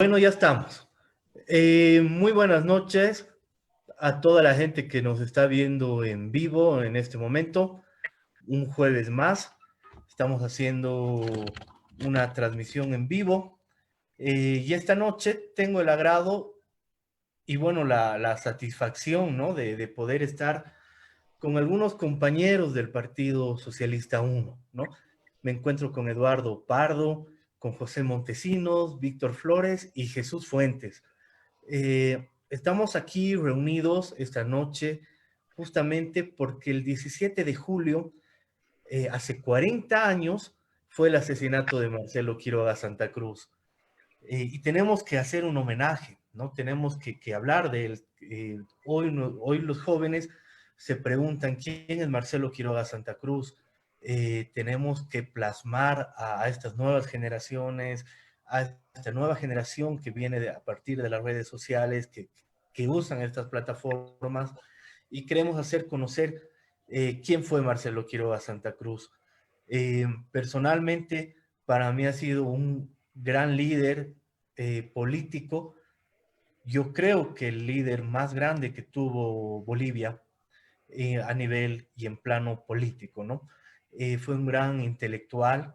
Bueno, ya estamos. Muy buenas noches a toda la gente que nos está viendo en vivo en este momento. Un jueves más. Estamos haciendo una transmisión en vivo. Y esta noche tengo el agrado y bueno, la satisfacción, ¿no? De poder estar con algunos compañeros del Partido Socialista 1, ¿no? Me encuentro con Eduardo Pardo, con José Montesinos, Víctor Flores y Jesús Fuentes. Estamos aquí reunidos esta noche justamente porque el 17 de julio, hace 40 años, fue el asesinato de Marcelo Quiroga Santa Cruz. Y tenemos que hacer un homenaje, ¿no? Tenemos que hablar de él. Hoy, hoy los jóvenes se preguntan quién es Marcelo Quiroga Santa Cruz. Tenemos que plasmar a estas nuevas generaciones, a esta nueva generación que viene a partir de las redes sociales, que usan estas plataformas, y queremos hacer conocer quién fue Marcelo Quiroga Santa Cruz. Personalmente, para mí ha sido un gran líder político. Yo creo que el líder más grande que tuvo Bolivia a nivel y en plano político, ¿no? Fue un gran intelectual.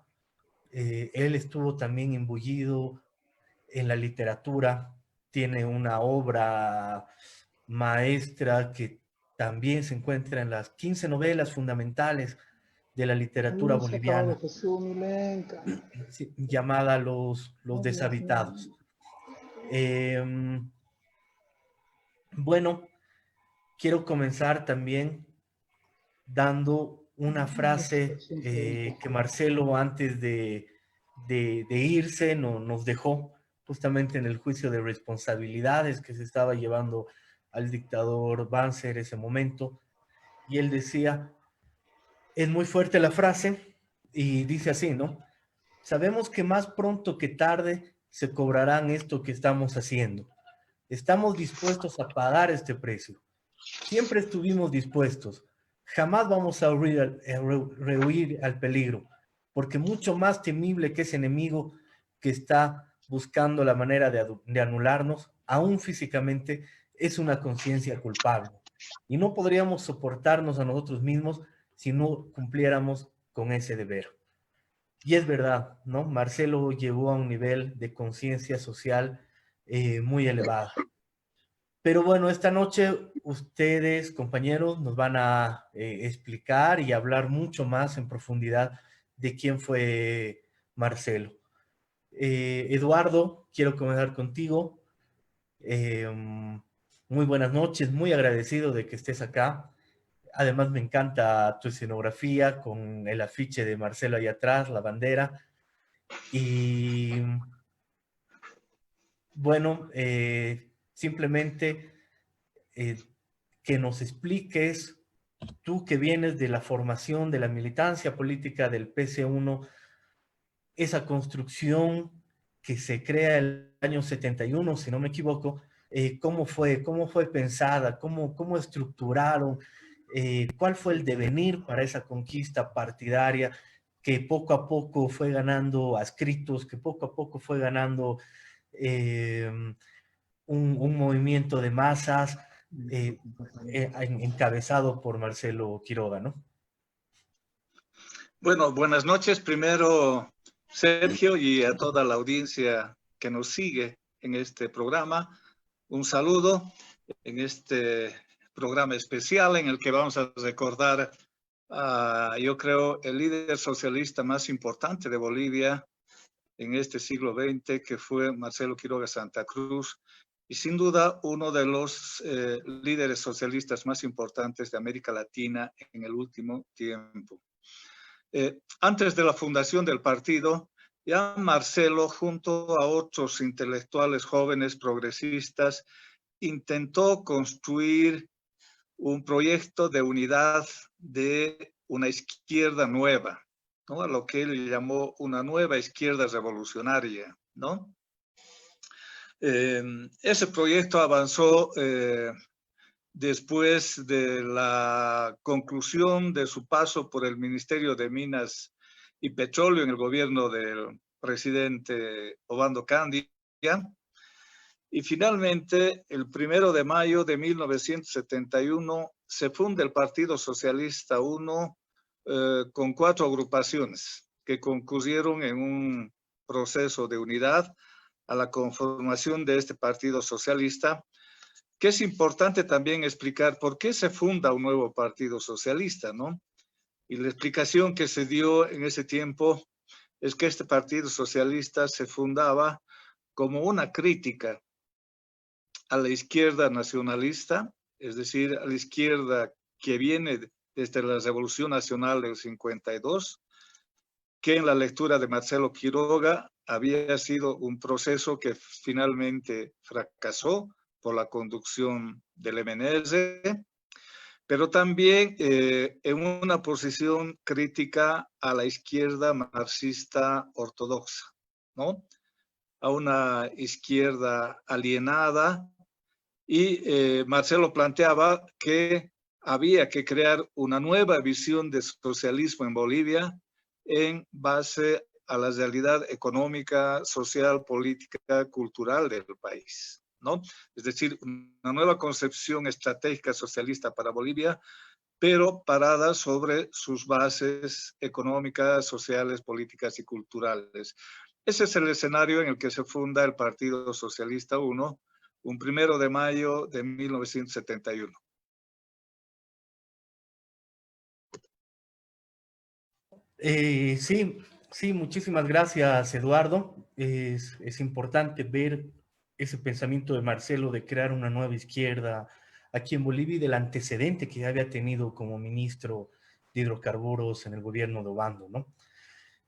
Él estuvo también imbuyido en la literatura. Tiene una obra maestra que también se encuentra en las 15 novelas fundamentales de la literatura boliviana, sí, llamada Los Deshabitados. Eh, bueno, quiero comenzar también dando una frase que Marcelo antes de irse nos dejó justamente en el juicio de responsabilidades que se estaba llevando al dictador Banzer ese momento. Y él decía, es muy fuerte la frase y dice así, ¿no? Sabemos que más pronto que tarde se cobrarán esto que estamos haciendo. Estamos dispuestos a pagar este precio. Siempre estuvimos dispuestos. Jamás vamos a rehuir al peligro, porque mucho más temible que ese enemigo que está buscando la manera de anularnos, aún físicamente, es una conciencia culpable. Y no podríamos soportarnos a nosotros mismos si no cumpliéramos con ese deber. Y es verdad, ¿no? Marcelo llegó a un nivel de conciencia social muy elevado. Pero bueno, esta noche ustedes, compañeros, nos van a explicar y hablar mucho más en profundidad de quién fue Marcelo. Eduardo, quiero comenzar contigo. Muy buenas noches, muy agradecido de que estés acá. Además, me encanta tu escenografía con el afiche de Marcelo ahí atrás, la bandera. Y bueno, simplemente eh, que nos expliques, tú que vienes de la formación, de la militancia política del PC1, esa construcción que se crea el año 71, si no me equivoco, cómo fue pensada, cómo estructuraron, cuál fue el devenir para esa conquista partidaria que poco a poco fue ganando adscritos, que poco a poco fue ganando eh, un movimiento de masas encabezado por Marcelo Quiroga, ¿no? Bueno, buenas noches primero, Sergio, y a toda la audiencia que nos sigue en este programa. Un saludo en este programa especial en el que vamos a recordar, yo creo, el líder socialista más importante de Bolivia en este siglo XX, que fue Marcelo Quiroga Santa Cruz, y sin duda uno de los líderes socialistas más importantes de América Latina en el último tiempo. Antes de la fundación del partido, ya Marcelo, junto a otros intelectuales jóvenes progresistas, intentó construir un proyecto de unidad de una izquierda nueva, ¿no? A lo que él llamó una nueva izquierda revolucionaria, ¿no? Ese proyecto avanzó después de la conclusión de su paso por el Ministerio de Minas y Petróleo en el gobierno del presidente Obando Candia, Y finalmente, el 1 de mayo de 1971, se funda el Partido Socialista 1 con 4 agrupaciones que concurrieron en un proceso de unidad a la conformación de este Partido Socialista, que es importante también explicar por qué se funda un nuevo Partido Socialista, ¿no? Y la explicación que se dio en ese tiempo es que este Partido Socialista se fundaba como una crítica a la izquierda nacionalista, es decir, a la izquierda que viene desde la Revolución Nacional del 52, que en la lectura de Marcelo Quiroga había sido un proceso que finalmente fracasó por la conducción del MNR, pero también en una posición crítica a la izquierda marxista ortodoxa, ¿no? A una izquierda alienada, y Marcelo planteaba que había que crear una nueva visión de socialismo en Bolivia en base a la realidad económica, social, política, cultural del país, ¿no? Es decir, una nueva concepción estratégica socialista para Bolivia, pero parada sobre sus bases económicas, sociales, políticas y culturales. Ese es el escenario en el que se funda el Partido Socialista 1, un 1 de mayo de 1971. Sí, sí, muchísimas gracias, Eduardo. Es importante ver ese pensamiento de Marcelo de crear una nueva izquierda aquí en Bolivia y del antecedente que ya había tenido como ministro de hidrocarburos en el gobierno de Obando, ¿no?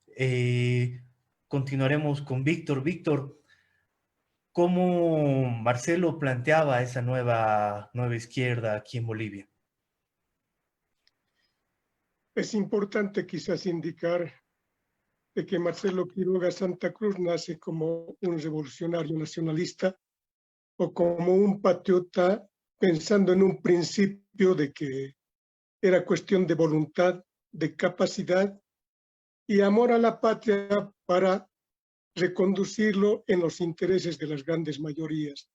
Eh, Continuaremos con Víctor. Víctor, ¿cómo Marcelo planteaba esa nueva izquierda aquí en Bolivia? Es importante quizás indicar de que Marcelo Quiroga Santa Cruz nace como un revolucionario nacionalista o como un patriota pensando en un principio de que era cuestión de voluntad, de capacidad y amor a la patria para reconducirlo en los intereses de las grandes mayorías.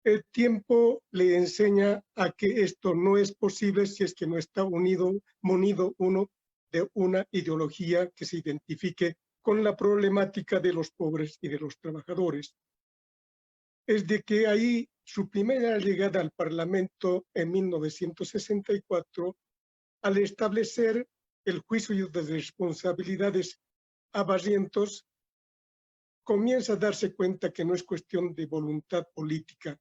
El tiempo le enseña a que esto no es posible si es que no está munido uno de una ideología que se identifique con la problemática de los pobres y de los trabajadores. Es de que ahí su primera llegada al Parlamento en 1964, al establecer el juicio de responsabilidades a Barrientos, comienza a darse cuenta que no es cuestión de voluntad política.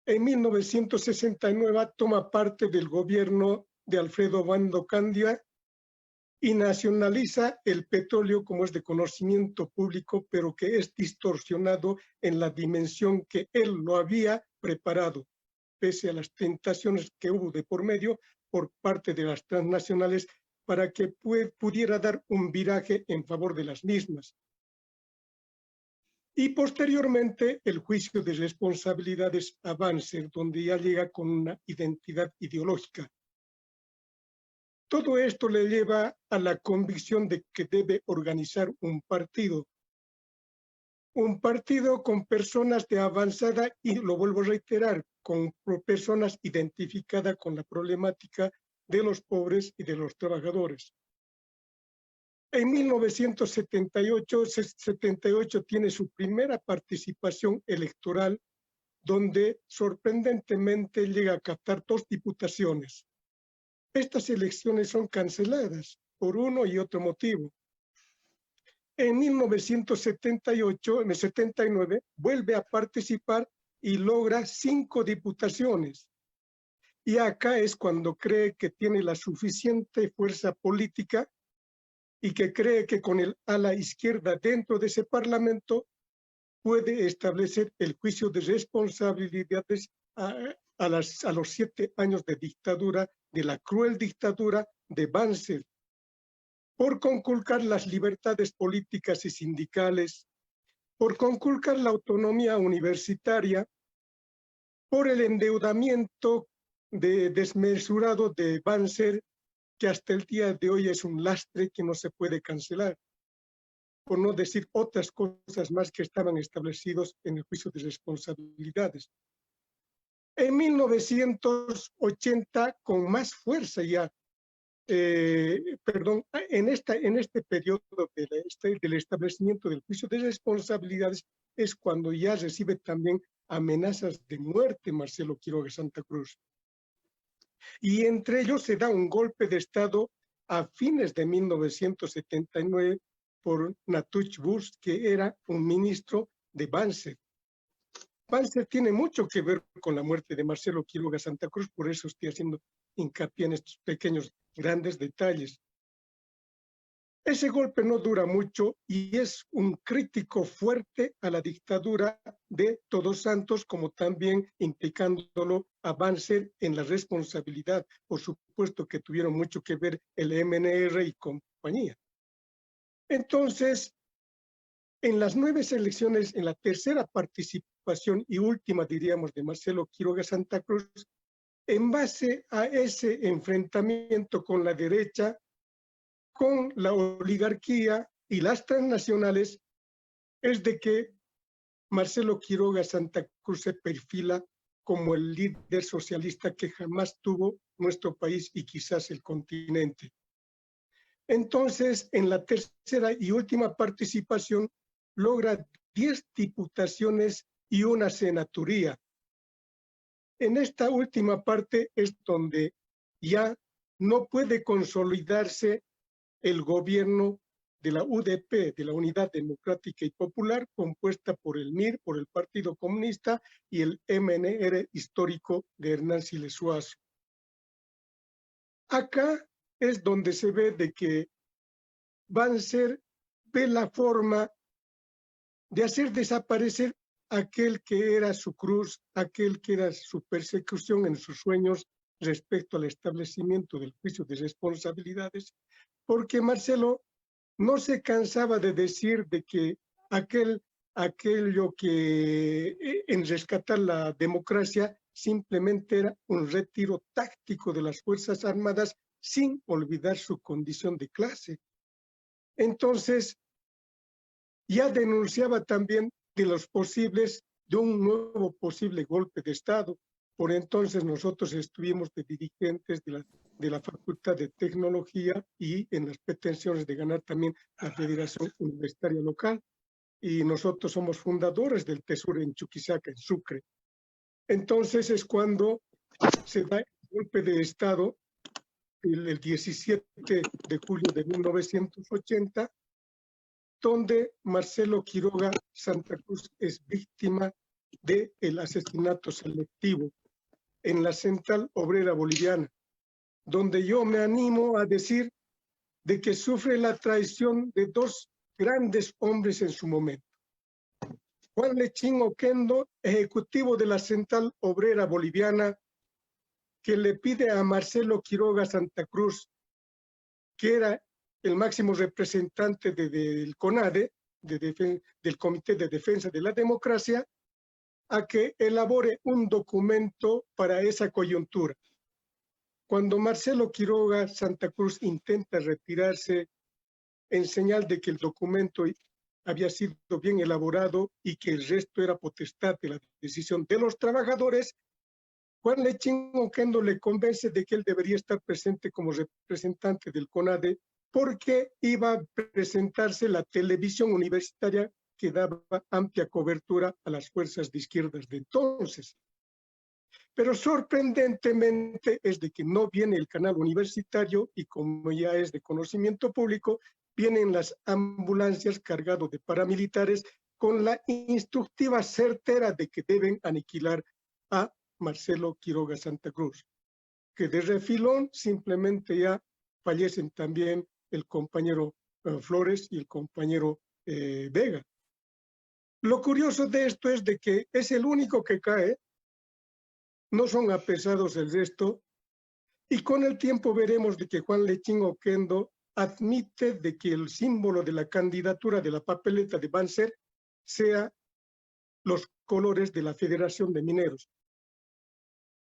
En 1969 toma parte del gobierno de Alfredo Obando Candia y nacionaliza el petróleo como es de conocimiento público, pero que es distorsionado en la dimensión que él lo había preparado, pese a las tentaciones que hubo de por medio por parte de las transnacionales para que pudiera dar un viraje en favor de las mismas. Y posteriormente el juicio de responsabilidades a Banzer, donde ya llega con una identidad ideológica. Todo esto le lleva a la convicción de que debe organizar un partido con personas de avanzada, y lo vuelvo a reiterar, con personas identificadas con la problemática de los pobres y de los trabajadores. En 1978 tiene su primera participación electoral, donde sorprendentemente llega a captar 2 diputaciones. Estas elecciones son canceladas por uno y otro motivo. En 1979 vuelve a participar y logra 5 diputaciones. Y acá es cuando cree que tiene la suficiente fuerza política y que cree que con el ala izquierda dentro de ese parlamento puede establecer el juicio de responsabilidades a los 7 años de dictadura, de la cruel dictadura de Banzer, por conculcar las libertades políticas y sindicales, por conculcar la autonomía universitaria, por el endeudamiento desmesurado de Banzer, que hasta el día de hoy es un lastre que no se puede cancelar. por no decir otras cosas más que estaban establecidos en el juicio de responsabilidades. En 1980, con más fuerza ya, en este periodo del establecimiento del juicio de responsabilidades, es cuando ya recibe también amenazas de muerte Marcelo Quiroga Santa Cruz. Y entre ellos se da un golpe de Estado a fines de 1979 por Natuch Burs, que era un ministro de Banzer. Banzer tiene mucho que ver con la muerte de Marcelo Quiroga Santa Cruz, por eso estoy haciendo hincapié en estos pequeños, grandes detalles. Ese golpe no dura mucho y es un crítico fuerte a la dictadura de Todos Santos, como también implicándolo a Banzer en la responsabilidad. Por supuesto que tuvieron mucho que ver el MNR y compañía. Entonces, en las 9 elecciones, en la tercera participación y última, diríamos, de Marcelo Quiroga Santa Cruz, en base a ese enfrentamiento con la derecha, con la oligarquía y las transnacionales, es de que Marcelo Quiroga Santa Cruz se perfila como el líder socialista que jamás tuvo nuestro país y quizás el continente. Entonces, en la tercera y última participación, logra 10 diputaciones y una senaturía. En esta última parte es donde ya no puede consolidarse el gobierno de la UDP, de la Unidad Democrática y Popular, compuesta por el MIR, por el Partido Comunista, y el MNR histórico de Hernán Siles Suazo. Acá es donde se ve de que Banzer ve la forma de hacer desaparecer aquel que era su cruz, aquel que era su persecución en sus sueños respecto al establecimiento del juicio de responsabilidades, porque Marcelo no se cansaba de decir de que aquello que en rescatar la democracia simplemente era un retiro táctico de las Fuerzas Armadas sin olvidar su condición de clase. Entonces, ya denunciaba también de un nuevo posible golpe de Estado. Por entonces nosotros estuvimos de dirigentes de la Facultad de Tecnología y en las pretensiones de ganar también la Federación Universitaria Local. Y nosotros somos fundadores del TESUR en Chuquisaca, en Sucre. Entonces es cuando se da el golpe de Estado el 17 de julio de 1980, donde Marcelo Quiroga Santa Cruz es víctima del asesinato selectivo en la Central Obrera Boliviana, donde yo me animo a decir de que sufre la traición de 2 grandes hombres en su momento. Juan Lechín Oquendo, ejecutivo de la Central Obrera Boliviana, que le pide a Marcelo Quiroga Santa Cruz, que era el máximo representante del CONADE, del Comité de Defensa de la Democracia, a que elabore un documento para esa coyuntura. Cuando Marcelo Quiroga Santa Cruz intenta retirarse en señal de que el documento había sido bien elaborado y que el resto era potestad de la decisión de los trabajadores, Juan Lechín Oquendo le convence de que él debería estar presente como representante del CONADE porque iba a presentarse la televisión universitaria que daba amplia cobertura a las fuerzas de izquierdas de entonces. Pero sorprendentemente es de que no viene el canal universitario y como ya es de conocimiento público, vienen las ambulancias cargadas de paramilitares con la instructiva certera de que deben aniquilar a Marcelo Quiroga Santa Cruz, que de refilón simplemente ya fallecen también el compañero Flores y el compañero Vega. Lo curioso de esto es de que es el único que cae, no son apesados el resto, y con el tiempo veremos de que Juan Lechín Oquendo admite de que el símbolo de la candidatura de la papeleta de Banzer sea los colores de la Federación de Mineros,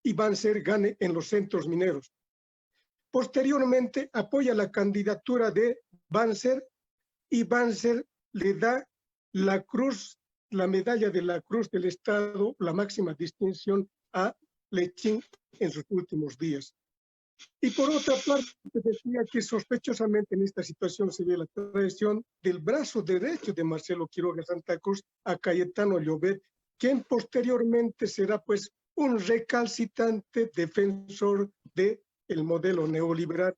y Banzer gane en los centros mineros. Posteriormente apoya la candidatura de Banzer y Banzer le da la cruz, la medalla de la Cruz del Estado, la máxima distinción a Lechín en sus últimos días. Y por otra parte, decía que sospechosamente en esta situación se ve la traición del brazo derecho de Marcelo Quiroga Santa Cruz a Cayetano Llobet, quien posteriormente será pues un recalcitrante defensor del modelo neoliberal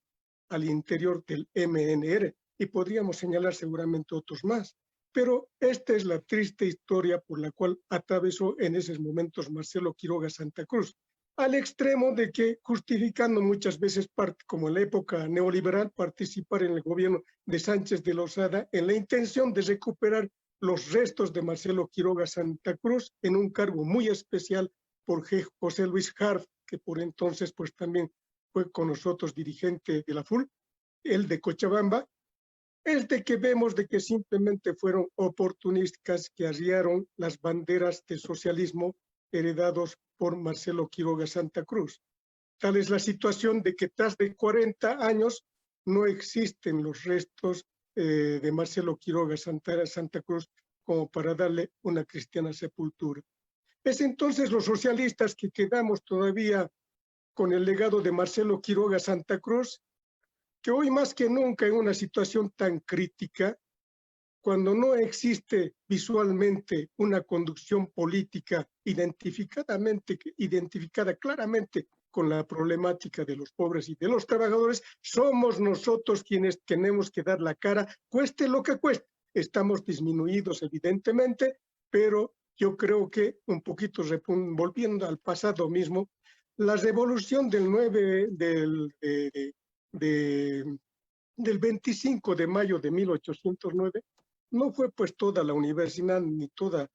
al interior del MNR. Y podríamos señalar seguramente otros más. Pero esta es la triste historia por la cual atravesó en esos momentos Marcelo Quiroga Santa Cruz, al extremo de que, justificando muchas veces, como en la época neoliberal, participar en el gobierno de Sánchez de Lozada en la intención de recuperar los restos de Marcelo Quiroga Santa Cruz en un cargo muy especial por José Luis Harf, que por entonces pues también fue con nosotros dirigente de la FUL, el de Cochabamba, es de que vemos de que simplemente fueron oportunistas que arriaron las banderas del socialismo heredados por Marcelo Quiroga Santa Cruz. Tal es la situación de que tras de 40 años no existen los restos de Marcelo Quiroga Santa Cruz como para darle una cristiana sepultura. Es entonces los socialistas que quedamos todavía con el legado de Marcelo Quiroga Santa Cruz, que hoy más que nunca en una situación tan crítica, cuando no existe visualmente una conducción política identificada claramente con la problemática de los pobres y de los trabajadores, somos nosotros quienes tenemos que dar la cara, cueste lo que cueste. Estamos disminuidos evidentemente, pero yo creo que un poquito volviendo al pasado mismo, la revolución del 25 de mayo de 1809 no fue pues toda la universidad ni todo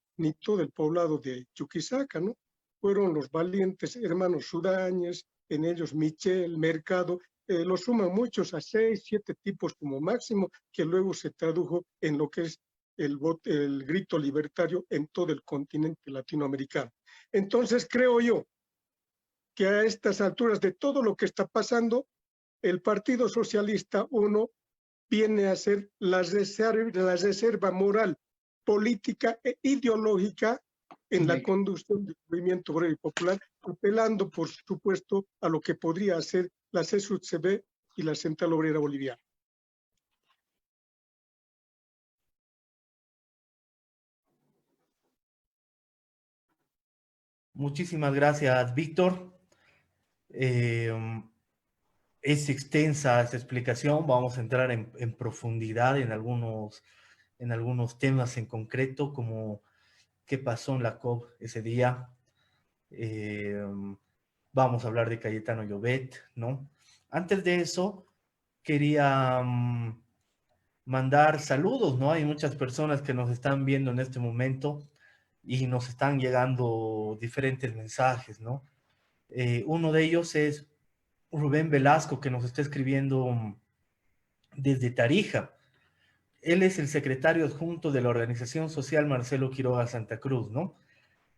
el poblado de Chuquisaca, ¿no? Fueron los valientes hermanos Sudáñez, en ellos Michel, Mercado, lo suman muchos a 6, 7 tipos como máximo, que luego se tradujo en lo que es el grito libertario en todo el continente latinoamericano. Entonces creo yo que a estas alturas de todo lo que está pasando, el Partido Socialista, uno, viene a ser la reserva moral, política e ideológica en la conducción del movimiento obrero y popular, apelando, por supuesto, a lo que podría hacer la CSUCB y la Central Obrera Boliviana. Muchísimas gracias, Víctor. Es extensa esta explicación. Vamos a entrar en profundidad en algunos temas en concreto, como qué pasó en la COP ese día. Vamos a hablar de Cayetano Llobet, ¿no? Antes de eso, quería mandar saludos, ¿no? Hay muchas personas que nos están viendo en este momento y nos están llegando diferentes mensajes, ¿no? Uno de ellos es Rubén Velasco, que nos está escribiendo desde Tarija. Él es el secretario adjunto de la organización social Marcelo Quiroga Santa Cruz, ¿no?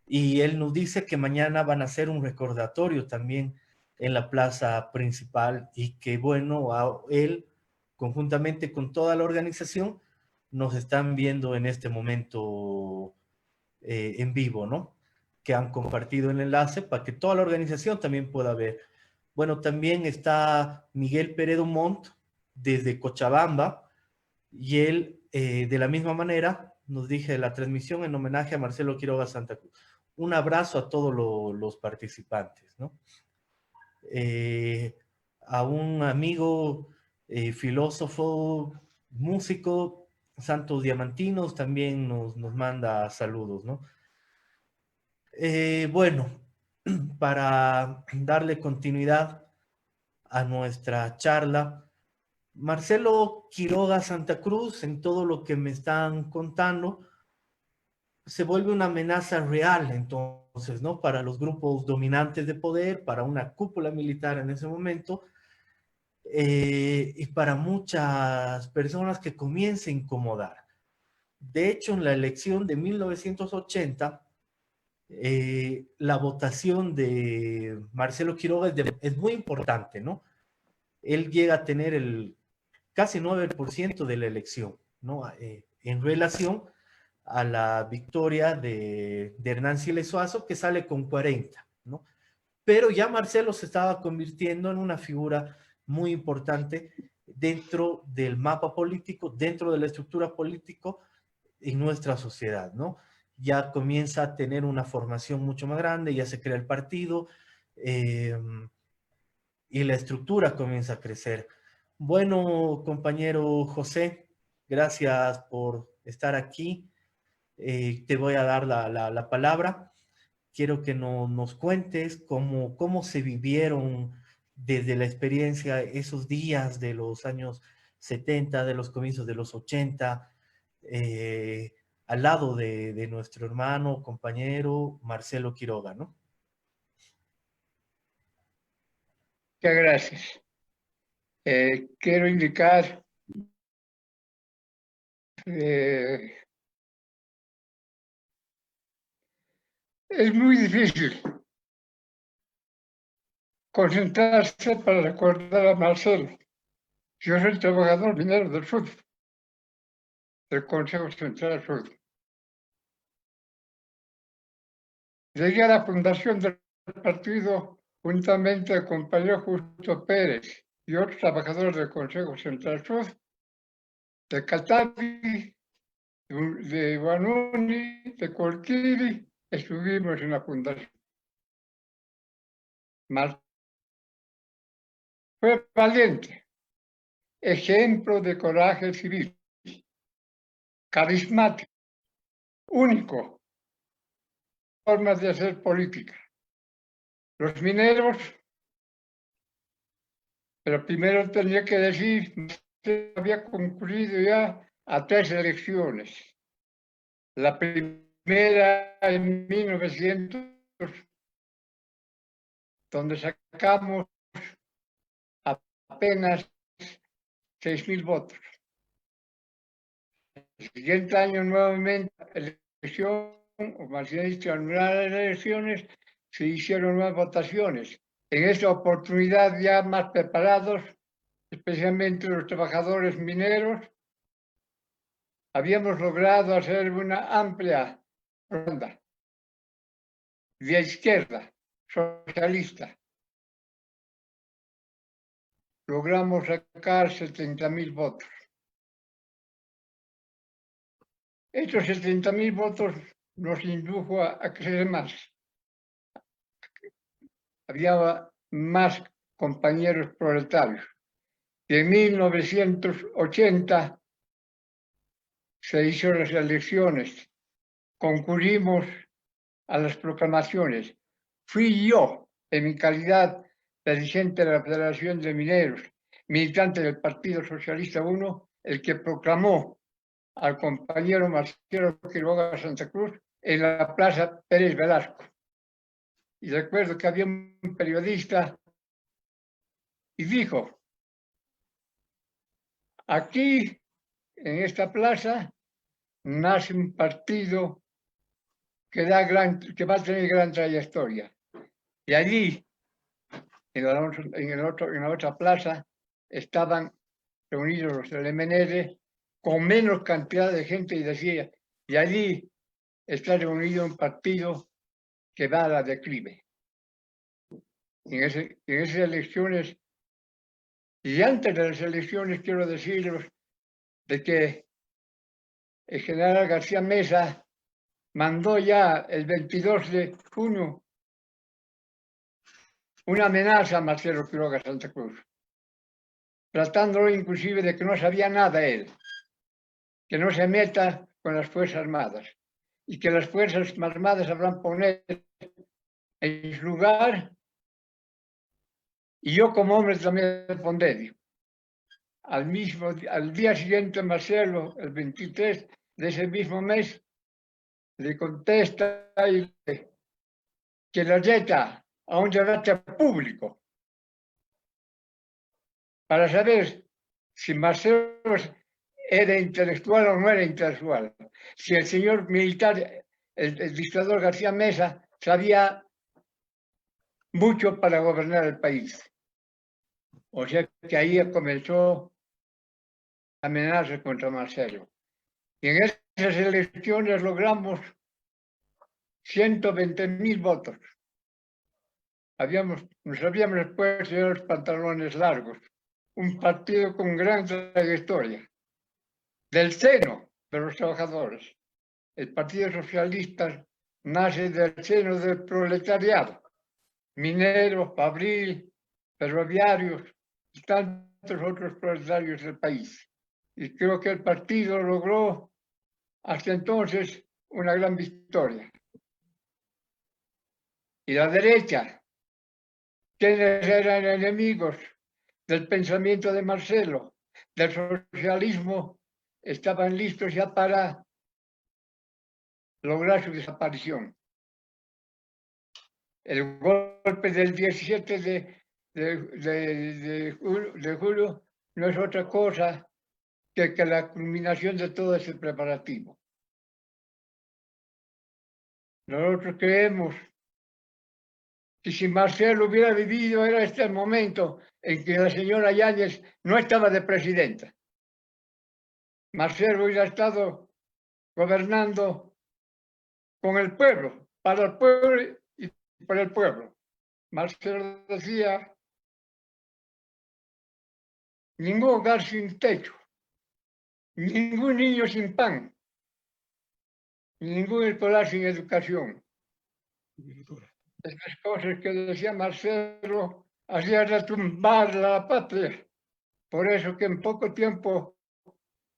Y él nos dice que mañana van a hacer un recordatorio también en la plaza principal y que, bueno, él, conjuntamente con toda la organización, nos están viendo en este momento en vivo, ¿no? Que han compartido el enlace para que toda la organización también pueda ver. Bueno, también está Miguel Peredo Montt desde Cochabamba y él, de la misma manera, nos dije la transmisión en homenaje a Marcelo Quiroga Santa Cruz. Un abrazo a todos los participantes, ¿no? A un amigo, filósofo, músico, Santos Diamantinos, también nos manda saludos, ¿no? Bueno, para darle continuidad a nuestra charla, Marcelo Quiroga Santa Cruz, en todo lo que me están contando, se vuelve una amenaza real, entonces, ¿no? Para los grupos dominantes de poder, para una cúpula militar en ese momento, y para muchas personas que comienza a incomodar. De hecho, en la elección de 1980, la votación de Marcelo Quiroga es muy importante, ¿no? Él llega a tener el casi 9% de la elección, ¿no? en relación a la victoria de Hernán Siles Suazo, que sale con 40, ¿no? Pero ya Marcelo se estaba convirtiendo en una figura muy importante dentro del mapa político, dentro de la estructura política en nuestra sociedad, ¿no? Ya comienza a tener una formación mucho más grande, ya se crea el partido, eh, y la estructura comienza a crecer. Bueno, compañero José, gracias por estar aquí. Te voy a dar la palabra. Quiero que nos cuentes cómo se vivieron desde la experiencia esos días de los años 70, de los comienzos de los 80, eh, al lado de nuestro hermano, compañero Marcelo Quiroga, ¿no? Muchas gracias. Quiero indicar es muy difícil concentrarse para recordar a Marcelo. Yo soy trabajador minero del sur, del Consejo Central Sur. Llegué a la fundación del partido juntamente al compañero Justo Pérez y otros trabajadores del Consejo Central Sur, de Catavi, de Guanuni, de Colquiri, estuvimos en la fundación. Fue valiente, ejemplo de coraje civil, carismático, único, formas de hacer política. Los mineros, pero primero tenía que decir que había concurrido ya a 3 elecciones. La primera en 1900, donde sacamos apenas 6.000 votos. El siguiente año nuevamente elección, o más bien dicho, anuladas las elecciones, se hicieron nuevas votaciones. En esta oportunidad ya más preparados, especialmente los trabajadores mineros, habíamos logrado hacer una amplia ronda de izquierda, socialista. Logramos sacar 70.000 votos. Estos 70.000 votos nos indujo a crecer más. Había más compañeros proletarios. Y en 1980 se hizo las elecciones. Concurrimos a las proclamaciones. Fui yo, en mi calidad de dirigente de la Federación de Mineros, militante del Partido Socialista 1, el que proclamó al compañero Marcelo Quiroga Santa Cruz en la Plaza Pérez Velasco. Y recuerdo que había un periodista y dijo, aquí, en esta plaza, nace un partido que va a tener gran trayectoria. Y allí, en la otra plaza, estaban reunidos los del MNR con menos cantidad de gente y decía, y allí está reunido un partido que va a la declive. En esas elecciones, y antes de las elecciones quiero deciros de que el general García Mesa mandó ya el 22 de junio una amenaza a Marcelo Quiroga Santa Cruz, tratándolo inclusive de que no sabía nada él, que no se meta con las Fuerzas Armadas y que las Fuerzas Armadas habrán poner en su lugar y yo como hombre también responderé. Al día siguiente Marcelo, el 23 de ese mismo mes, le contesta que la lleva a un debate público para saber si Marcelo era intelectual o no era intelectual, si el señor militar, el dictador García Mesa, sabía mucho para gobernar el país. O sea que ahí comenzó a amenazar contra Marcelo. Y en esas elecciones logramos 120.000 votos. Nos habíamos puesto los pantalones largos. Un partido con gran trayectoria. Del seno de los trabajadores. El Partido Socialista nace del seno del proletariado. Mineros, fabril, ferroviarios y tantos otros proletarios del país. Y creo que el partido logró hasta entonces una gran victoria. Y la derecha, quienes eran enemigos del pensamiento de Marcelo, del socialismo, estaban listos ya para lograr su desaparición. El golpe del 17 de julio no es otra cosa que la culminación de todo ese preparativo. Nosotros creemos que si Marcelo hubiera vivido era este el momento en que la señora Yáñez no estaba de presidenta. Marcelo hubiera estado gobernando con el pueblo, para el pueblo y por el pueblo. Marcelo decía, ningún hogar sin techo, ningún niño sin pan, ningún escolar sin educación. Estas cosas que decía Marcelo hacían retumbar la patria. Por eso que en poco tiempo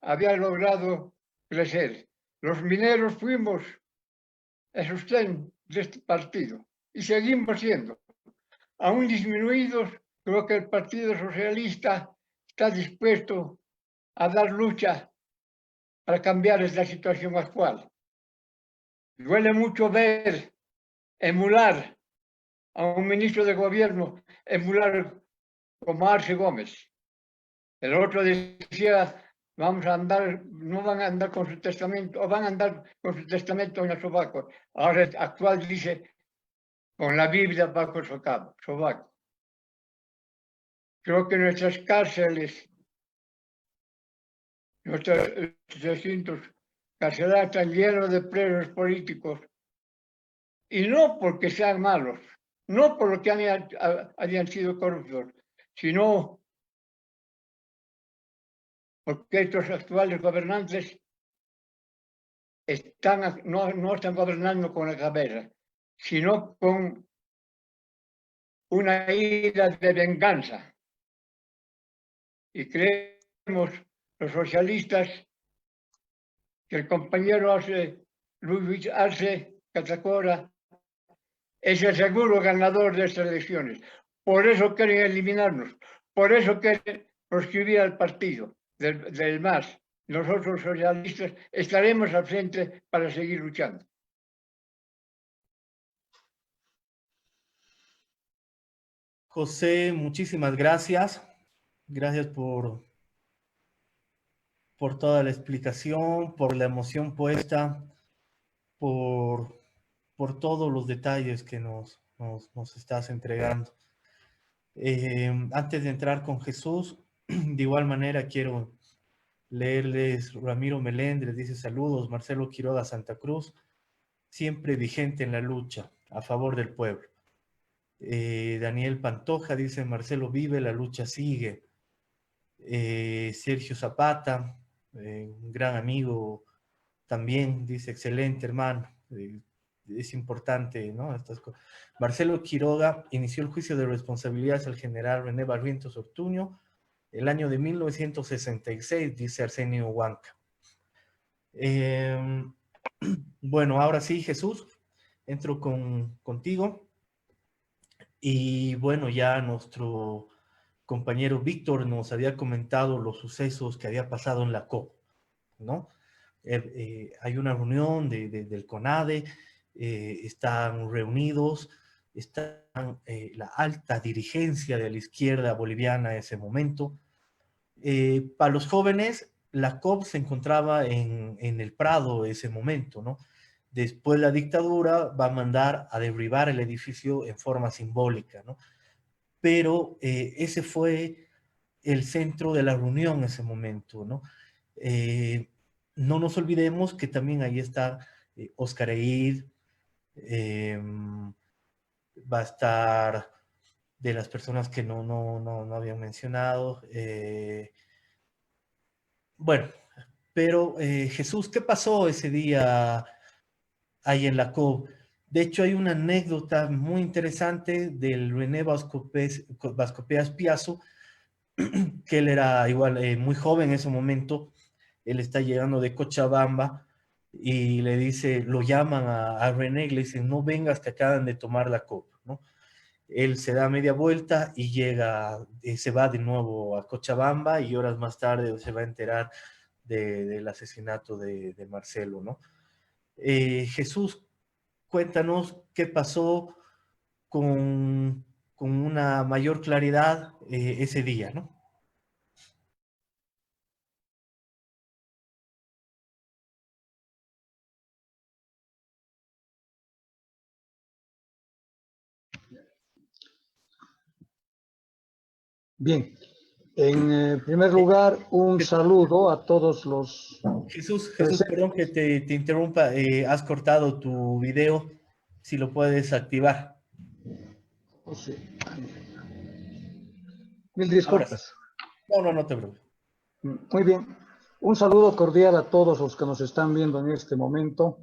había logrado crecer. Los mineros fuimos el sostén de este partido y seguimos siendo. Aún disminuidos, creo que el Partido Socialista está dispuesto a dar lucha para cambiar esta situación actual. Duele mucho ver, emular a un ministro de gobierno, emular como Arce Gómez. El otro decía, vamos a andar, no van a andar con su testamento, o van a andar con su testamento en el sobaco. Ahora el actual dice, con la Biblia bajo el sobaco. Creo que nuestras cárceles, nuestros recintos carcelarios están llenos de presos políticos. Y no porque sean malos, no por lo que hayan sido corruptos, sino porque estos actuales gobernantes no están gobernando con la cabeza, sino con una ira de venganza. Y creemos los socialistas que el compañero Luis Arce Catacora es el seguro ganador de estas elecciones. Por eso quieren eliminarnos, por eso quieren proscribir al partido del MAS. Nosotros socialistas estaremos al frente para seguir luchando. José, muchísimas gracias. Gracias por toda la explicación, por la emoción puesta, por todos los detalles que nos estás entregando. Antes de entrar con Jesús, de igual manera quiero leerles. Ramiro Meléndez dice saludos, Marcelo Quiroga Santa Cruz, siempre vigente en la lucha a favor del pueblo. Daniel Pantoja dice Marcelo vive, la lucha sigue. Sergio Zapata, un gran amigo también, dice excelente hermano, es importante, ¿no? Estas cosas. Marcelo Quiroga inició el juicio de responsabilidades al general René Barrientos Ortuño el año de 1966, dice Arsenio Huanca. Bueno, ahora sí, Jesús, entro contigo. Y bueno, ya nuestro compañero Víctor nos había comentado los sucesos que había pasado en la COP, ¿no? Hay una reunión del CONADE, están reunidos, están la alta dirigencia de la izquierda boliviana en ese momento. Para los jóvenes, la COP se encontraba en el Prado en ese momento, ¿no? Después la dictadura va a mandar a derribar el edificio en forma simbólica, ¿no? Pero ese fue el centro de la reunión en ese momento, ¿no? no nos olvidemos que también ahí está Oscar Eid, va a estar de las personas que no habían mencionado. Bueno, pero Jesús, ¿qué pasó ese día ahí en la COP? De hecho, hay una anécdota muy interesante del René Vascopeas Piazzo, que él era igual muy joven en ese momento. Él está llegando de Cochabamba y le dice, lo llaman a René y le dicen, no vengas que acaban de tomar la COP, ¿no? Él se da media vuelta y llega, se va de nuevo a Cochabamba y horas más tarde se va a enterar del asesinato de Marcelo, ¿no? Jesús, cuéntanos qué pasó con una mayor claridad ese día, ¿no? Bien, en primer lugar, un saludo a todos los Jesús, presentes. perdón que te interrumpa, has cortado tu video, si lo puedes activar. Sí. Mil Ahora sí. disculpas. No te preocupes. Muy bien, un saludo cordial a todos los que nos están viendo en este momento.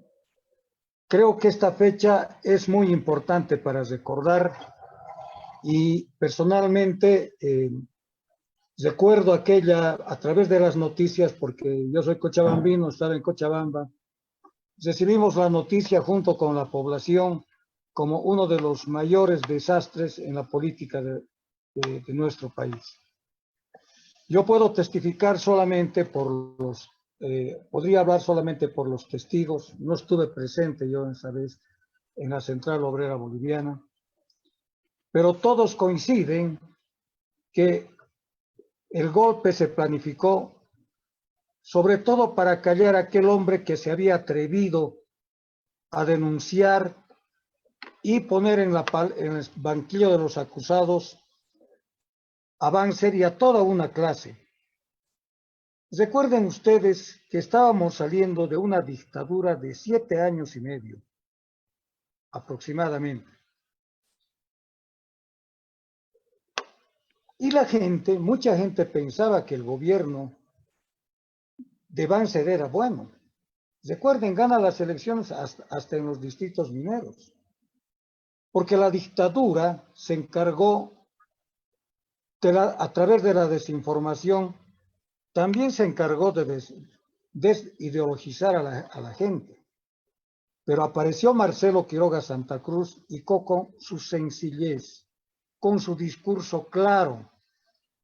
Creo que esta fecha es muy importante para recordar y personalmente recuerdo aquella a través de las noticias, porque yo soy cochabambino, estaba en Cochabamba, recibimos la noticia junto con la población como uno de los mayores desastres en la política de nuestro país. Yo puedo testificar solamente por los, podría hablar solamente por los testigos, no estuve presente yo esa vez en la Central Obrera Boliviana, pero todos coinciden que el golpe se planificó sobre todo para callar a aquel hombre que se había atrevido a denunciar y poner en el banquillo de los acusados a Banzer y a toda una clase. Recuerden ustedes que estábamos saliendo de una dictadura de 7 años y medio, aproximadamente. Y la gente, mucha gente pensaba que el gobierno de Banzer era bueno. Recuerden, gana las elecciones hasta en los distritos mineros. Porque la dictadura se encargó, a través de la desinformación, también se encargó de desideologizar a la gente. Pero apareció Marcelo Quiroga Santa Cruz y con su sencillez, con su discurso claro,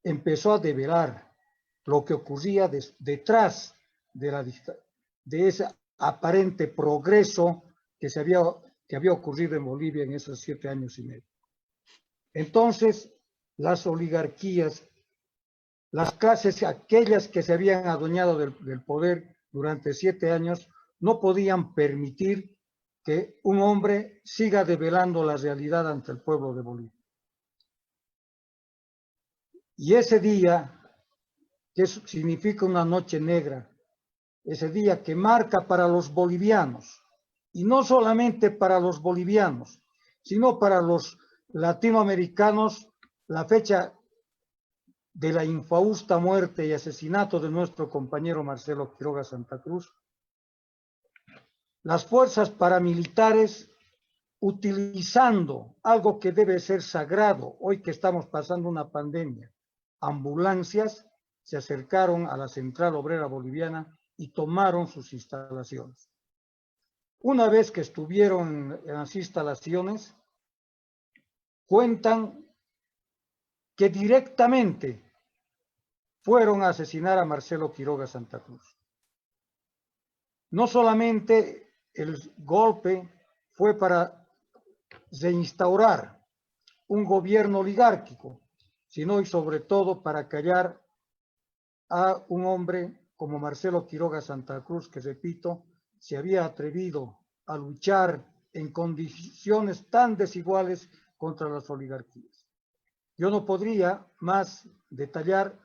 empezó a develar lo que ocurría detrás de ese aparente progreso que había ocurrido en Bolivia en esos 7 años y medio. Entonces, las oligarquías, las clases, aquellas que se habían adueñado del poder durante 7 años, no podían permitir que un hombre siga develando la realidad ante el pueblo de Bolivia. Y ese día, que significa una noche negra, ese día que marca para los bolivianos, y no solamente para los bolivianos, sino para los latinoamericanos, la fecha de la infausta muerte y asesinato de nuestro compañero Marcelo Quiroga Santa Cruz, las fuerzas paramilitares, utilizando algo que debe ser sagrado, hoy que estamos pasando una pandemia, ambulancias, se acercaron a la Central Obrera Boliviana y tomaron sus instalaciones. Una vez que estuvieron en las instalaciones, cuentan que directamente fueron a asesinar a Marcelo Quiroga Santa Cruz. No solamente el golpe fue para reinstaurar un gobierno oligárquico, sino y sobre todo para callar a un hombre como Marcelo Quiroga Santa Cruz, que repito, se había atrevido a luchar en condiciones tan desiguales contra las oligarquías. Yo no podría más detallar,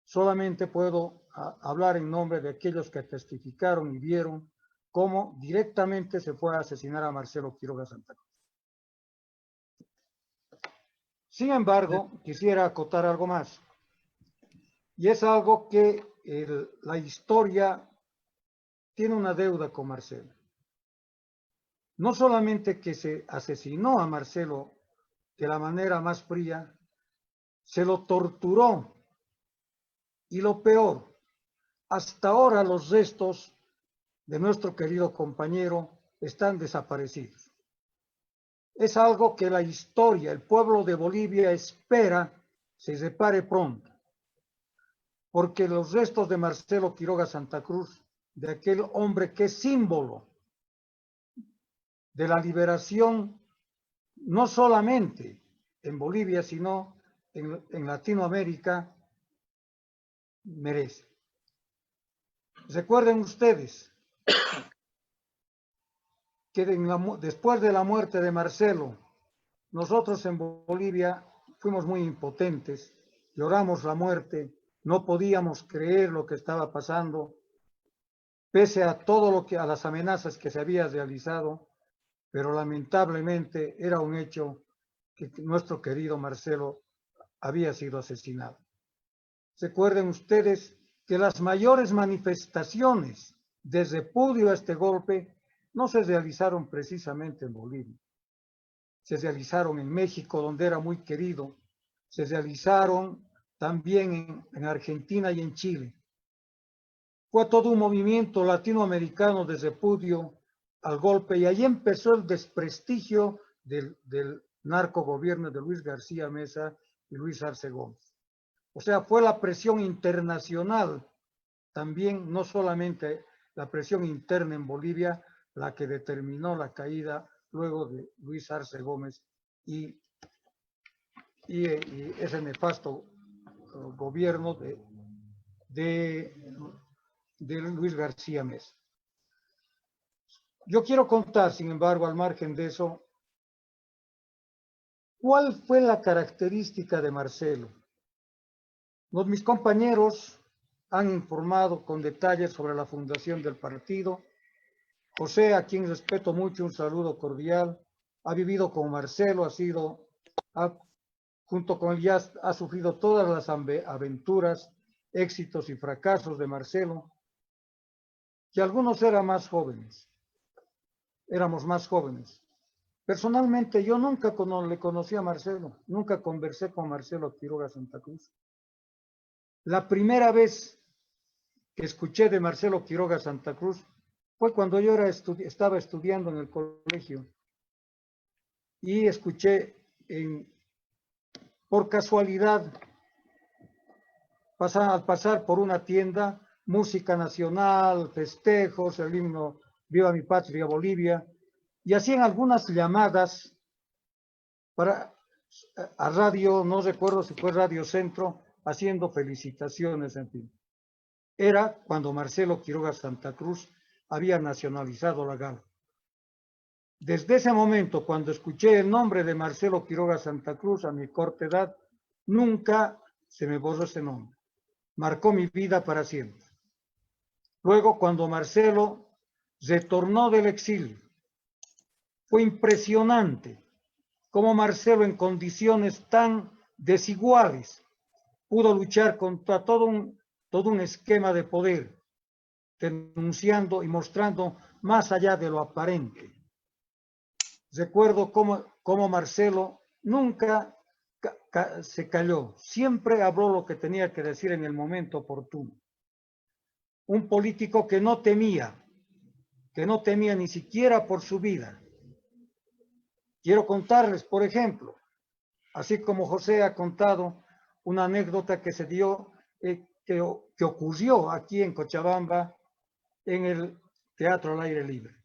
solamente puedo hablar en nombre de aquellos que testificaron y vieron cómo directamente se fue a asesinar a Marcelo Quiroga Santa Cruz. Sin embargo, quisiera acotar algo más. Y es algo que la historia tiene una deuda con Marcelo. No solamente que se asesinó a Marcelo de la manera más fría, se lo torturó. Y lo peor, hasta ahora los restos de nuestro querido compañero están desaparecidos. Es algo que la historia, el pueblo de Bolivia espera se repare pronto, porque los restos de Marcelo Quiroga Santa Cruz, de aquel hombre que es símbolo de la liberación, no solamente en Bolivia, sino en Latinoamérica, merece. Recuerden ustedes que después de la muerte de Marcelo, nosotros en Bolivia fuimos muy impotentes, lloramos la muerte, no podíamos creer lo que estaba pasando, pese a todo lo que, a las amenazas que se había realizado, pero lamentablemente era un hecho que nuestro querido Marcelo había sido asesinado. Recuerden ustedes que las mayores manifestaciones de repudio a este golpe no se realizaron precisamente en Bolivia. Se realizaron en México, donde era muy querido. Se realizaron también en Argentina y en Chile. Fue todo un movimiento latinoamericano de repudio al golpe y ahí empezó el desprestigio del narcogobierno de Luis García Meza y Luis Arce Gómez. O sea, fue la presión internacional también, no solamente la presión interna en Bolivia, la que determinó la caída luego de Luis Arce Gómez y ese nefasto gobierno de Luis García Meza. Yo quiero contar, sin embargo, al margen de eso, ¿cuál fue la característica de Marcelo? Mis compañeros han informado con detalles sobre la fundación del partido. José, a quien respeto mucho, un saludo cordial, ha vivido con Marcelo, junto con él ya ha sufrido todas las aventuras, éxitos y fracasos de Marcelo, que algunos eran más jóvenes, éramos más jóvenes. Personalmente yo nunca le conocí a Marcelo, nunca conversé con Marcelo Quiroga Santa Cruz. La primera vez que escuché de Marcelo Quiroga Santa Cruz fue cuando yo estaba estudiando en el colegio y escuché por casualidad, al pasar por una tienda, música nacional, festejos, el himno Viva mi patria Bolivia, y hacían algunas llamadas a radio, no recuerdo si fue Radio Centro, haciendo felicitaciones, en fin. Era cuando Marcelo Quiroga Santa Cruz había nacionalizado la GAL. Desde ese momento, cuando escuché el nombre de Marcelo Quiroga Santa Cruz a mi corta edad, nunca se me borró ese nombre. Marcó mi vida para siempre. Luego, cuando Marcelo retornó del exilio, fue impresionante cómo Marcelo, en condiciones tan desiguales, pudo luchar contra todo un esquema de poder, denunciando y mostrando más allá de lo aparente. Recuerdo cómo Marcelo nunca se calló, siempre habló lo que tenía que decir en el momento oportuno. Un político que no temía ni siquiera por su vida. Quiero contarles, por ejemplo, así como José ha contado una anécdota que se dio, que ocurrió aquí en Cochabamba, en el Teatro al Aire Libre.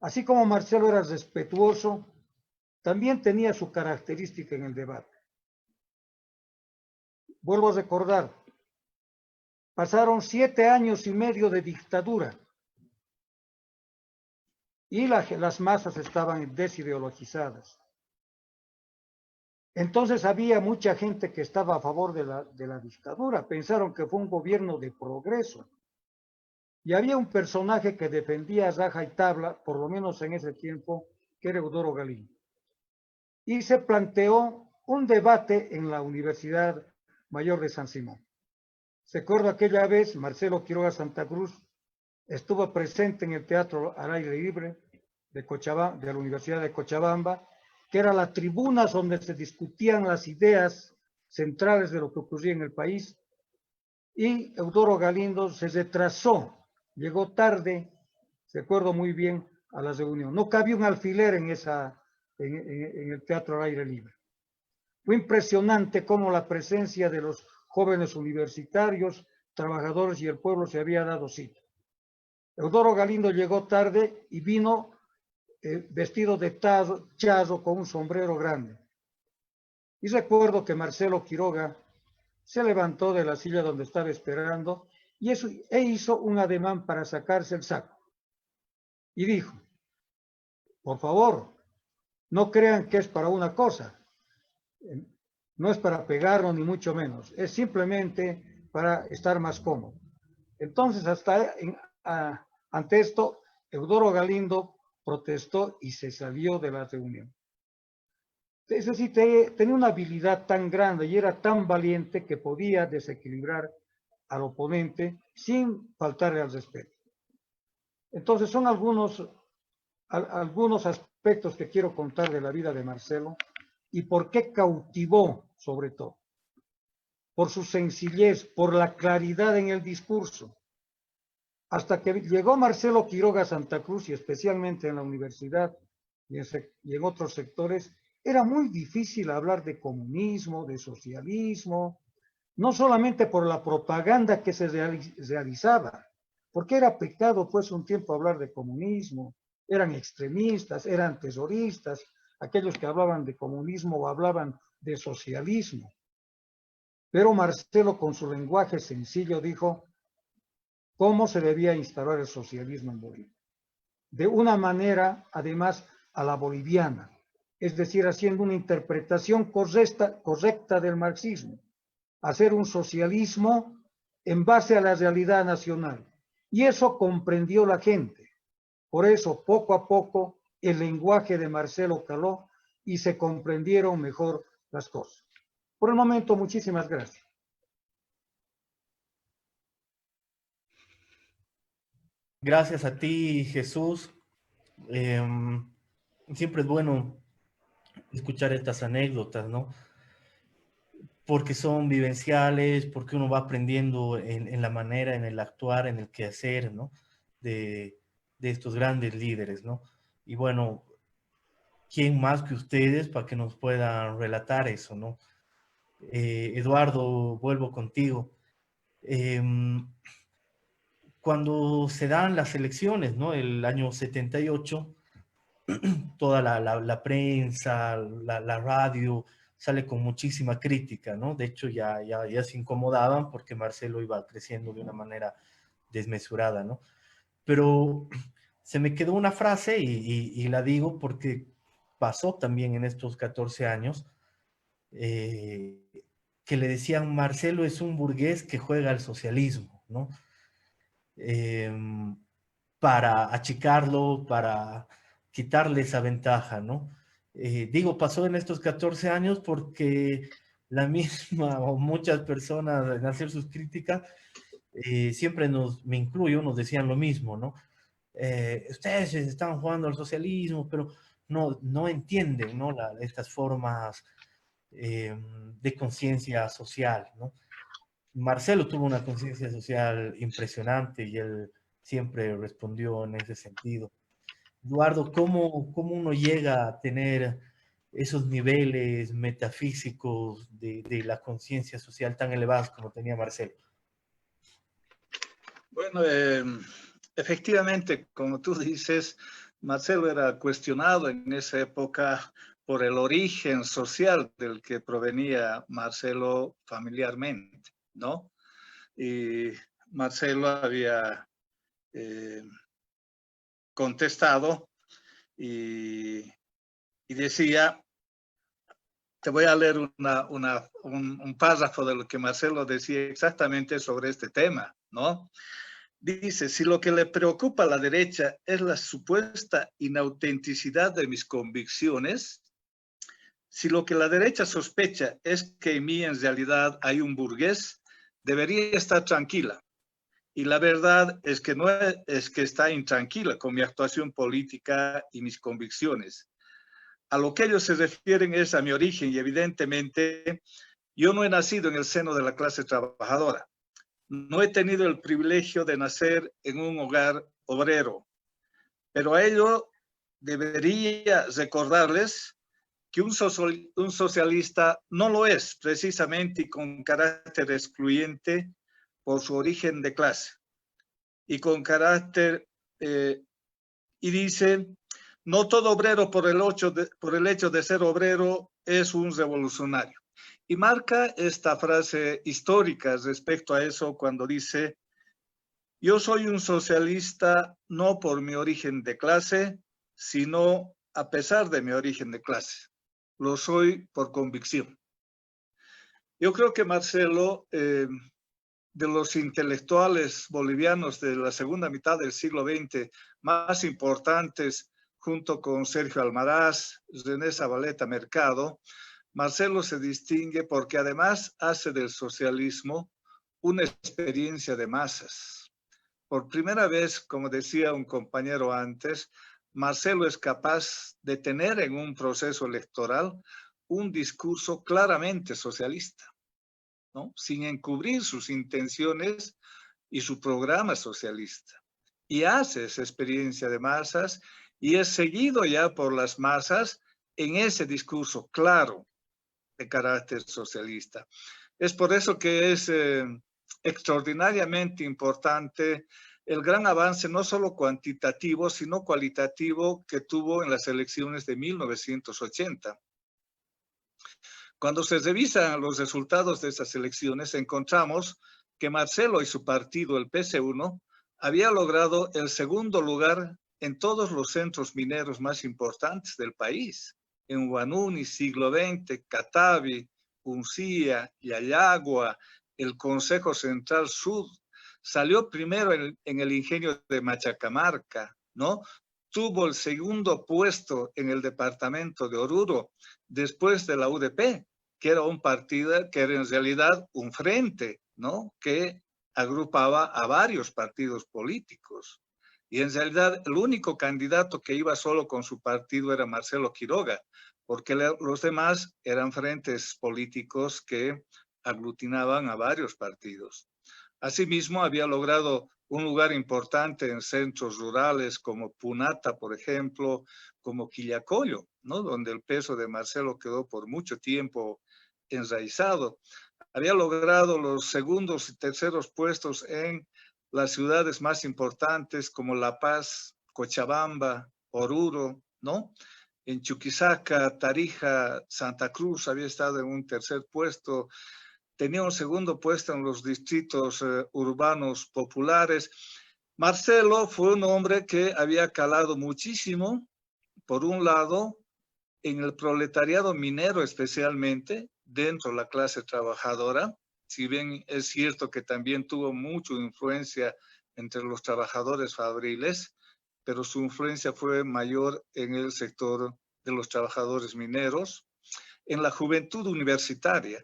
Así como Marcelo era respetuoso, también tenía su característica en el debate. Vuelvo a recordar, pasaron 7 años y medio de dictadura y las masas estaban desideologizadas. Entonces había mucha gente que estaba a favor de la dictadura, pensaron que fue un gobierno de progreso. Y había un personaje que defendía a raja y tabla, por lo menos en ese tiempo, que era Eudoro Galindo. Y se planteó un debate en la Universidad Mayor de San Simón. Se acuerda aquella vez, Marcelo Quiroga Santa Cruz estuvo presente en el Teatro al Aire Libre de Cochabamba, de la Universidad de Cochabamba, que era la tribuna donde se discutían las ideas centrales de lo que ocurría en el país, y Eudoro Galindo se retrasó, llegó tarde, recuerdo muy bien, a la reunión. No cabía un alfiler en el Teatro al Aire Libre. Fue impresionante cómo la presencia de los jóvenes universitarios, trabajadores y el pueblo se había dado cita. Eudoro Galindo llegó tarde y vino vestido de charro con un sombrero grande. Y recuerdo que Marcelo Quiroga se levantó de la silla donde estaba esperando e hizo un ademán para sacarse el saco. Y dijo, por favor, no crean que es para una cosa. No es para pegarnos ni mucho menos. Es simplemente para estar más cómodo. Entonces, ante esto, Eudoro Galindo protestó y se salió de la reunión. Es decir, tenía una habilidad tan grande y era tan valiente que podía desequilibrar al oponente sin faltarle al respeto. Entonces, son algunos aspectos que quiero contar de la vida de Marcelo y por qué cautivó, sobre todo. Por su sencillez, por la claridad en el discurso. Hasta que llegó Marcelo Quiroga Santa Cruz, y especialmente en la universidad y en otros sectores, era muy difícil hablar de comunismo, de socialismo, no solamente por la propaganda que se realizaba, porque era pecado pues un tiempo hablar de comunismo, eran extremistas, eran terroristas, aquellos que hablaban de comunismo o hablaban de socialismo. Pero Marcelo, con su lenguaje sencillo, dijo cómo se debía instaurar el socialismo en Bolivia. De una manera, además, a la boliviana, es decir, haciendo una interpretación correcta del marxismo, hacer un socialismo en base a la realidad nacional. Y eso comprendió la gente. Por eso, poco a poco, el lenguaje de Marcelo caló y se comprendieron mejor las cosas. Por el momento, muchísimas gracias. Gracias a ti, Jesús. Siempre es bueno escuchar estas anécdotas, ¿no? Porque son vivenciales, porque uno va aprendiendo en la manera, en el actuar, en el quehacer, ¿no? De estos grandes líderes, ¿no? Y bueno, ¿quién más que ustedes para que nos puedan relatar eso, ¿no? Eduardo, vuelvo contigo. Cuando se dan las elecciones, ¿no? El año 78, toda la prensa, la radio, sale con muchísima crítica, ¿no? De hecho, ya se incomodaban porque Marcelo iba creciendo de una manera desmesurada, ¿no? Pero se me quedó una frase y la digo porque pasó también en estos 14 años, que le decían, Marcelo es un burgués que juega al socialismo, ¿no? Para achicarlo, para quitarle esa ventaja, ¿no? Digo, pasó en estos 14 años porque la misma o muchas personas en hacer sus críticas, siempre me incluyo, nos decían lo mismo, ¿no? Ustedes están jugando al socialismo, pero no entienden, ¿no? Estas formas de conciencia social, ¿no? Marcelo tuvo una conciencia social impresionante y él siempre respondió en ese sentido. Eduardo, ¿cómo uno llega a tener esos niveles metafísicos de la conciencia social tan elevados como tenía Marcelo? Bueno, efectivamente, como tú dices, Marcelo era cuestionado en esa época por el origen social del que provenía Marcelo familiarmente, ¿no? Y Marcelo había contestado y decía te voy a leer un párrafo de lo que Marcelo decía exactamente sobre este tema, ¿no? Dice, si lo que le preocupa a la derecha es la supuesta inautenticidad de mis convicciones, si lo que la derecha sospecha es que en mí en realidad hay un burgués, debería estar tranquila. Y la verdad es que no es que está intranquila con mi actuación política y mis convicciones. A lo que ellos se refieren es a mi origen y evidentemente yo no he nacido en el seno de la clase trabajadora. No he tenido el privilegio de nacer en un hogar obrero, pero a ello debería recordarles que un socialista no lo es precisamente y con carácter excluyente por su origen de clase y con carácter, y dice, no todo obrero por el hecho de ser obrero es un revolucionario. Y marca esta frase histórica respecto a eso cuando dice, yo soy un socialista no por mi origen de clase, sino a pesar de mi origen de clase. Lo soy por convicción. Yo creo que Marcelo, de los intelectuales bolivianos de la segunda mitad del siglo XX más importantes, junto con Sergio Almaraz, René Zabaleta Mercado, Marcelo se distingue porque además hace del socialismo una experiencia de masas. Por primera vez, como decía un compañero antes, Marcelo es capaz de tener en un proceso electoral un discurso claramente socialista, ¿no? Sin encubrir sus intenciones y su programa socialista. Y hace esa experiencia de masas y es seguido ya por las masas en ese discurso claro de carácter socialista. Es por eso que es extraordinariamente importante el gran avance, no solo cuantitativo, sino cualitativo que tuvo en las elecciones de 1980. Cuando se revisan los resultados de esas elecciones, encontramos que Marcelo y su partido, el PC1, había logrado el segundo lugar en todos los centros mineros más importantes del país, en Huanuni, siglo XX, Catavi, Uncía, Yayagua, el Consejo Central Sur, salió primero en el ingenio de Machacamarca, ¿no? Tuvo el segundo puesto en el departamento de Oruro, después de la UDP, que era un partido, que era en realidad un frente, ¿no? Que agrupaba a varios partidos políticos. Y en realidad el único candidato que iba solo con su partido era Marcelo Quiroga, porque los demás eran frentes políticos que aglutinaban a varios partidos. Asimismo, había logrado un lugar importante en centros rurales como Punata, por ejemplo, como Quillacollo, ¿no? Donde el peso de Marcelo quedó por mucho tiempo enraizado. Había logrado los segundos y terceros puestos en las ciudades más importantes como La Paz, Cochabamba, Oruro, ¿no? En Chuquisaca, Tarija, Santa Cruz había estado en un tercer puesto. Tenía un segundo puesto en los distritos urbanos populares. Marcelo fue un hombre que había calado muchísimo, por un lado, en el proletariado minero especialmente, dentro de la clase trabajadora, si bien es cierto que también tuvo mucha influencia entre los trabajadores fabriles, pero su influencia fue mayor en el sector de los trabajadores mineros, en la juventud universitaria.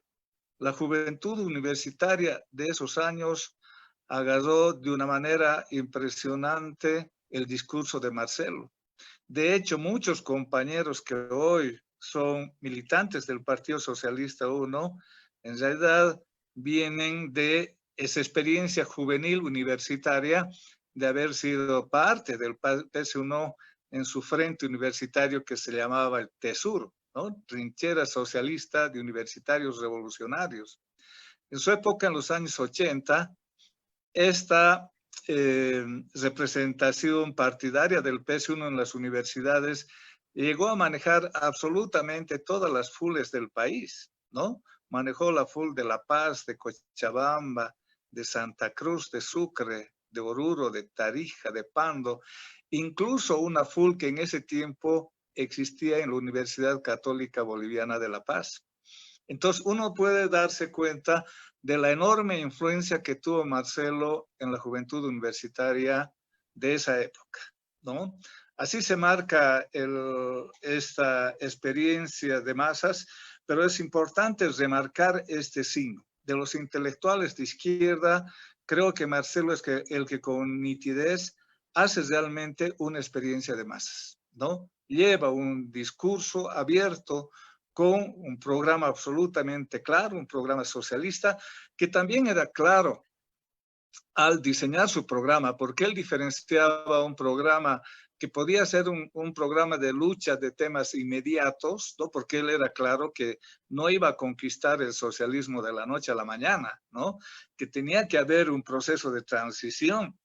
La juventud universitaria de esos años agarró de una manera impresionante el discurso de Marcelo. De hecho, muchos compañeros que hoy son militantes del Partido Socialista 1, en realidad vienen de esa experiencia juvenil universitaria de haber sido parte del PS1 en su frente universitario que se llamaba el TESUR, ¿no? Trinchera Socialista de Universitarios Revolucionarios. En su época, en los años 80, esta representación partidaria del PS1 en las universidades llegó a manejar absolutamente todas las FULes del país, ¿no? Manejó la FUL de La Paz, de Cochabamba, de Santa Cruz, de Sucre, de Oruro, de Tarija, de Pando, incluso una FUL que en ese tiempo existía en la Universidad Católica Boliviana de La Paz. Entonces uno puede darse cuenta de la enorme influencia que tuvo Marcelo en la juventud universitaria de esa época, ¿no? Así se marca esta experiencia de masas, pero es importante remarcar este signo. De los intelectuales de izquierda, creo que Marcelo es el que con nitidez hace realmente una experiencia de masas, ¿no? Lleva un discurso abierto con un programa absolutamente claro, un programa socialista, que también era claro al diseñar su programa, porque él diferenciaba un programa que podía ser un programa de lucha de temas inmediatos, ¿no? Porque él era claro que no iba a conquistar el socialismo de la noche a la mañana, ¿no? Que tenía que haber un proceso de transición.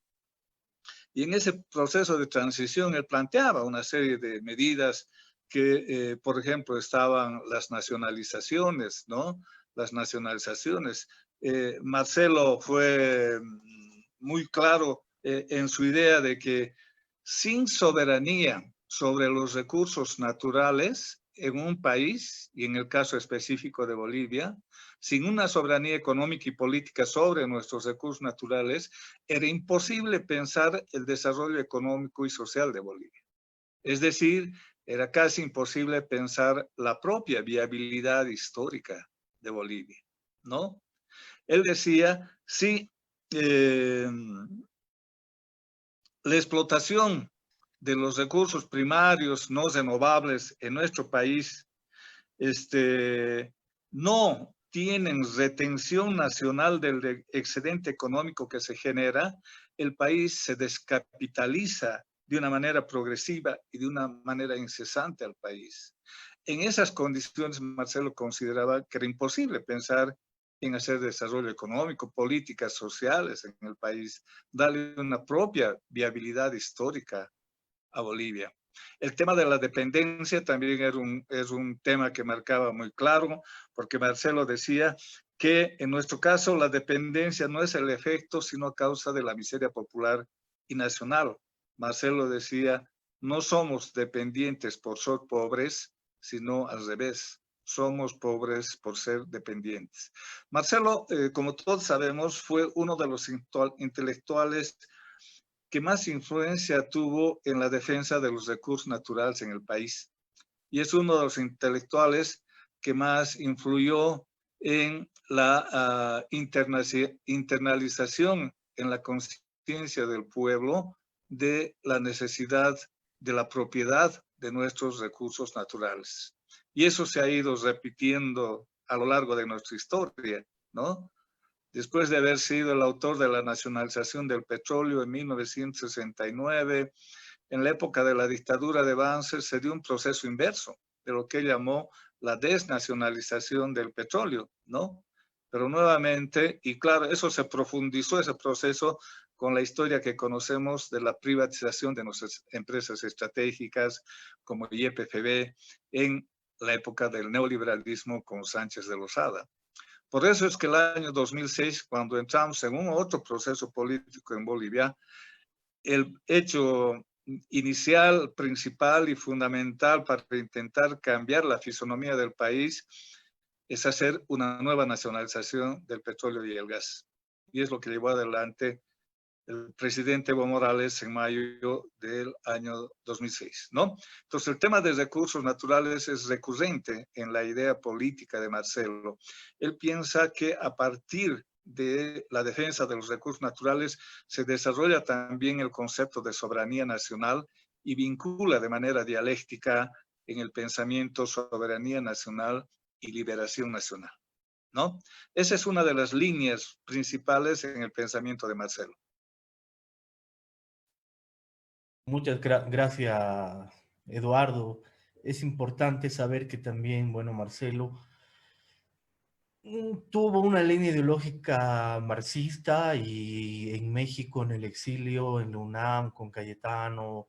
Y en ese proceso de transición él planteaba una serie de medidas que, por ejemplo, estaban las nacionalizaciones, ¿no? Las nacionalizaciones. Marcelo fue muy claro en su idea de que sin soberanía sobre los recursos naturales en un país, y en el caso específico de Bolivia, sin una soberanía económica y política sobre nuestros recursos naturales, era imposible pensar el desarrollo económico y social de Bolivia. Es decir, era casi imposible pensar la propia viabilidad histórica de Bolivia, ¿no? Él decía, sí, la explotación de los recursos primarios no renovables en nuestro país no tienen retención nacional del excedente económico que se genera, el país se descapitaliza de una manera progresiva y de una manera incesante al país. En esas condiciones, Marcelo consideraba que era imposible pensar en hacer desarrollo económico, políticas sociales en el país, darle una propia viabilidad histórica a Bolivia. El tema de la dependencia también es un tema que marcaba muy claro, porque Marcelo decía que en nuestro caso la dependencia no es el efecto, sino a causa de la miseria popular y nacional. Marcelo decía, no somos dependientes por ser pobres, sino al revés. Somos pobres por ser dependientes. Marcelo, como todos sabemos, fue uno de los intelectuales que más influencia tuvo en la defensa de los recursos naturales en el país. Y es uno de los intelectuales que más influyó en la internalización en la conciencia del pueblo de la necesidad de la propiedad de nuestros recursos naturales. Y eso se ha ido repitiendo a lo largo de nuestra historia, ¿no? Después de haber sido el autor de la nacionalización del petróleo en 1969, en la época de la dictadura de Banzer se dio un proceso inverso de lo que él llamó la desnacionalización del petróleo, ¿no? Pero nuevamente, y claro, eso se profundizó, ese proceso, con la historia que conocemos de la privatización de nuestras empresas estratégicas como YPFB en la época del neoliberalismo con Sánchez de Lozada. Por eso es que el año 2006, cuando entramos en un otro proceso político en Bolivia, el hecho inicial, principal y fundamental para intentar cambiar la fisonomía del país es hacer una nueva nacionalización del petróleo y el gas. Y es lo que llevó adelante el presidente Evo Morales en mayo del año 2006, ¿no? Entonces, el tema de recursos naturales es recurrente en la idea política de Marcelo. Él piensa que a partir de la defensa de los recursos naturales se desarrolla también el concepto de soberanía nacional y vincula de manera dialéctica en el pensamiento soberanía nacional y liberación nacional, ¿no? Esa es una de las líneas principales en el pensamiento de Marcelo. Muchas gracias, Eduardo. Es importante saber que también, bueno, Marcelo tuvo una línea ideológica marxista y en México, en el exilio, en la UNAM, con Cayetano,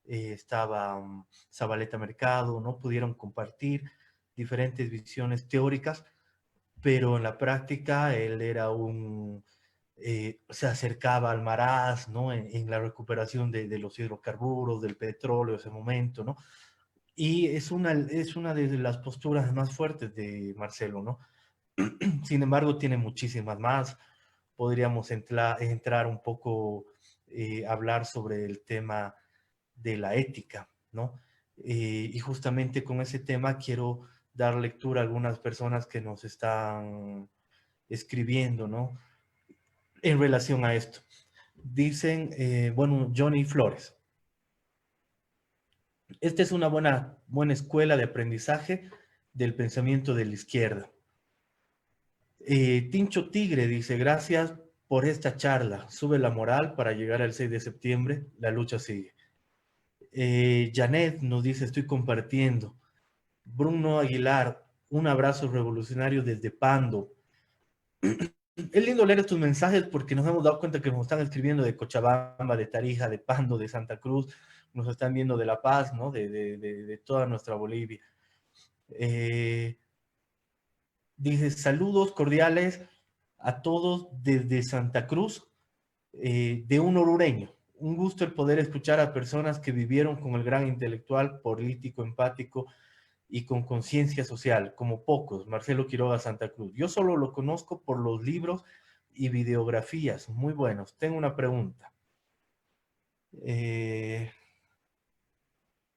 estaba Zabaleta Mercado, ¿no? Pudieron compartir diferentes visiones teóricas, pero en la práctica él era se acercaba al Maraz, ¿no? En la recuperación de los hidrocarburos, del petróleo, ese momento, ¿no? y es una de las posturas más fuertes de Marcelo, ¿no? Sin embargo, tiene muchísimas más. Podríamos entrar un poco, hablar sobre el tema de la ética, ¿no? Y justamente con ese tema quiero dar lectura a algunas personas que nos están escribiendo, ¿no? En relación a esto. Dicen, bueno, Johnny Flores. Esta es una buena escuela de aprendizaje del pensamiento de la izquierda. Tincho Tigre dice, gracias por esta charla. Sube la moral para llegar al 6 de septiembre. La lucha sigue. Janet nos dice, estoy compartiendo. Bruno Aguilar, un abrazo revolucionario desde Pando. Es lindo leer estos mensajes porque nos hemos dado cuenta que nos están escribiendo de Cochabamba, de Tarija, de Pando, de Santa Cruz, nos están viendo de La Paz, ¿no? De toda nuestra Bolivia. Dice, saludos cordiales a todos desde Santa Cruz, de un orureño. Un gusto el poder escuchar a personas que vivieron con el gran intelectual, político, empático y con conciencia social, como pocos, Marcelo Quiroga Santa Cruz. Yo solo lo conozco por los libros y videografías, muy buenos. Tengo una pregunta.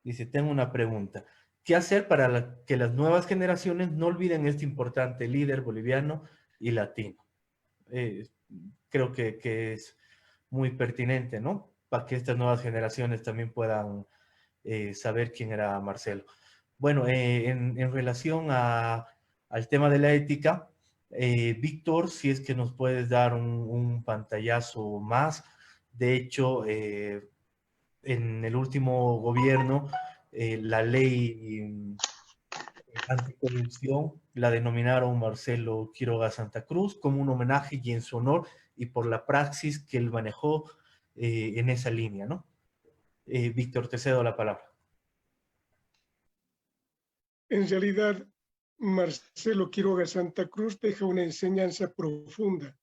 Dice, tengo una pregunta. ¿Qué hacer para que las nuevas generaciones no olviden este importante líder boliviano y latino? Creo que es muy pertinente, ¿no? Para que estas nuevas generaciones también puedan saber quién era Marcelo. Bueno, en relación al tema de la ética, Víctor, si es que nos puedes dar un pantallazo más. De hecho, en el último gobierno, la ley anticorrupción la denominaron Marcelo Quiroga Santa Cruz como un homenaje y en su honor y por la praxis que él manejó en esa línea, ¿no? Víctor, te cedo la palabra. En realidad, Marcelo Quiroga Santa Cruz deja una enseñanza profunda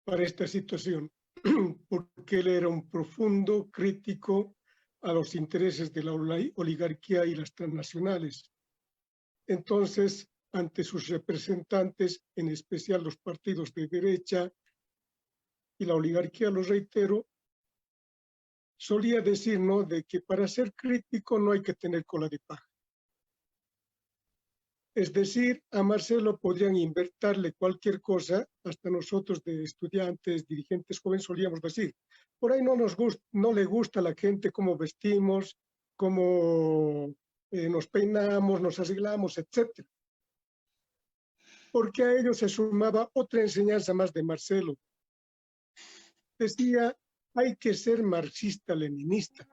para esta situación, porque él era un profundo crítico a los intereses de la oligarquía y las transnacionales. Entonces, ante sus representantes, en especial los partidos de derecha y la oligarquía, lo reitero, solía decir, ¿no?, de que para ser crítico no hay que tener cola de paja. Es decir, a Marcelo podrían inventarle cualquier cosa, hasta nosotros de estudiantes, dirigentes jóvenes solíamos decir, por ahí no le gusta a la gente cómo vestimos, cómo nos peinamos, nos arreglamos, etc. Porque a ello se sumaba otra enseñanza más de Marcelo. Decía, hay que ser marxista-leninista.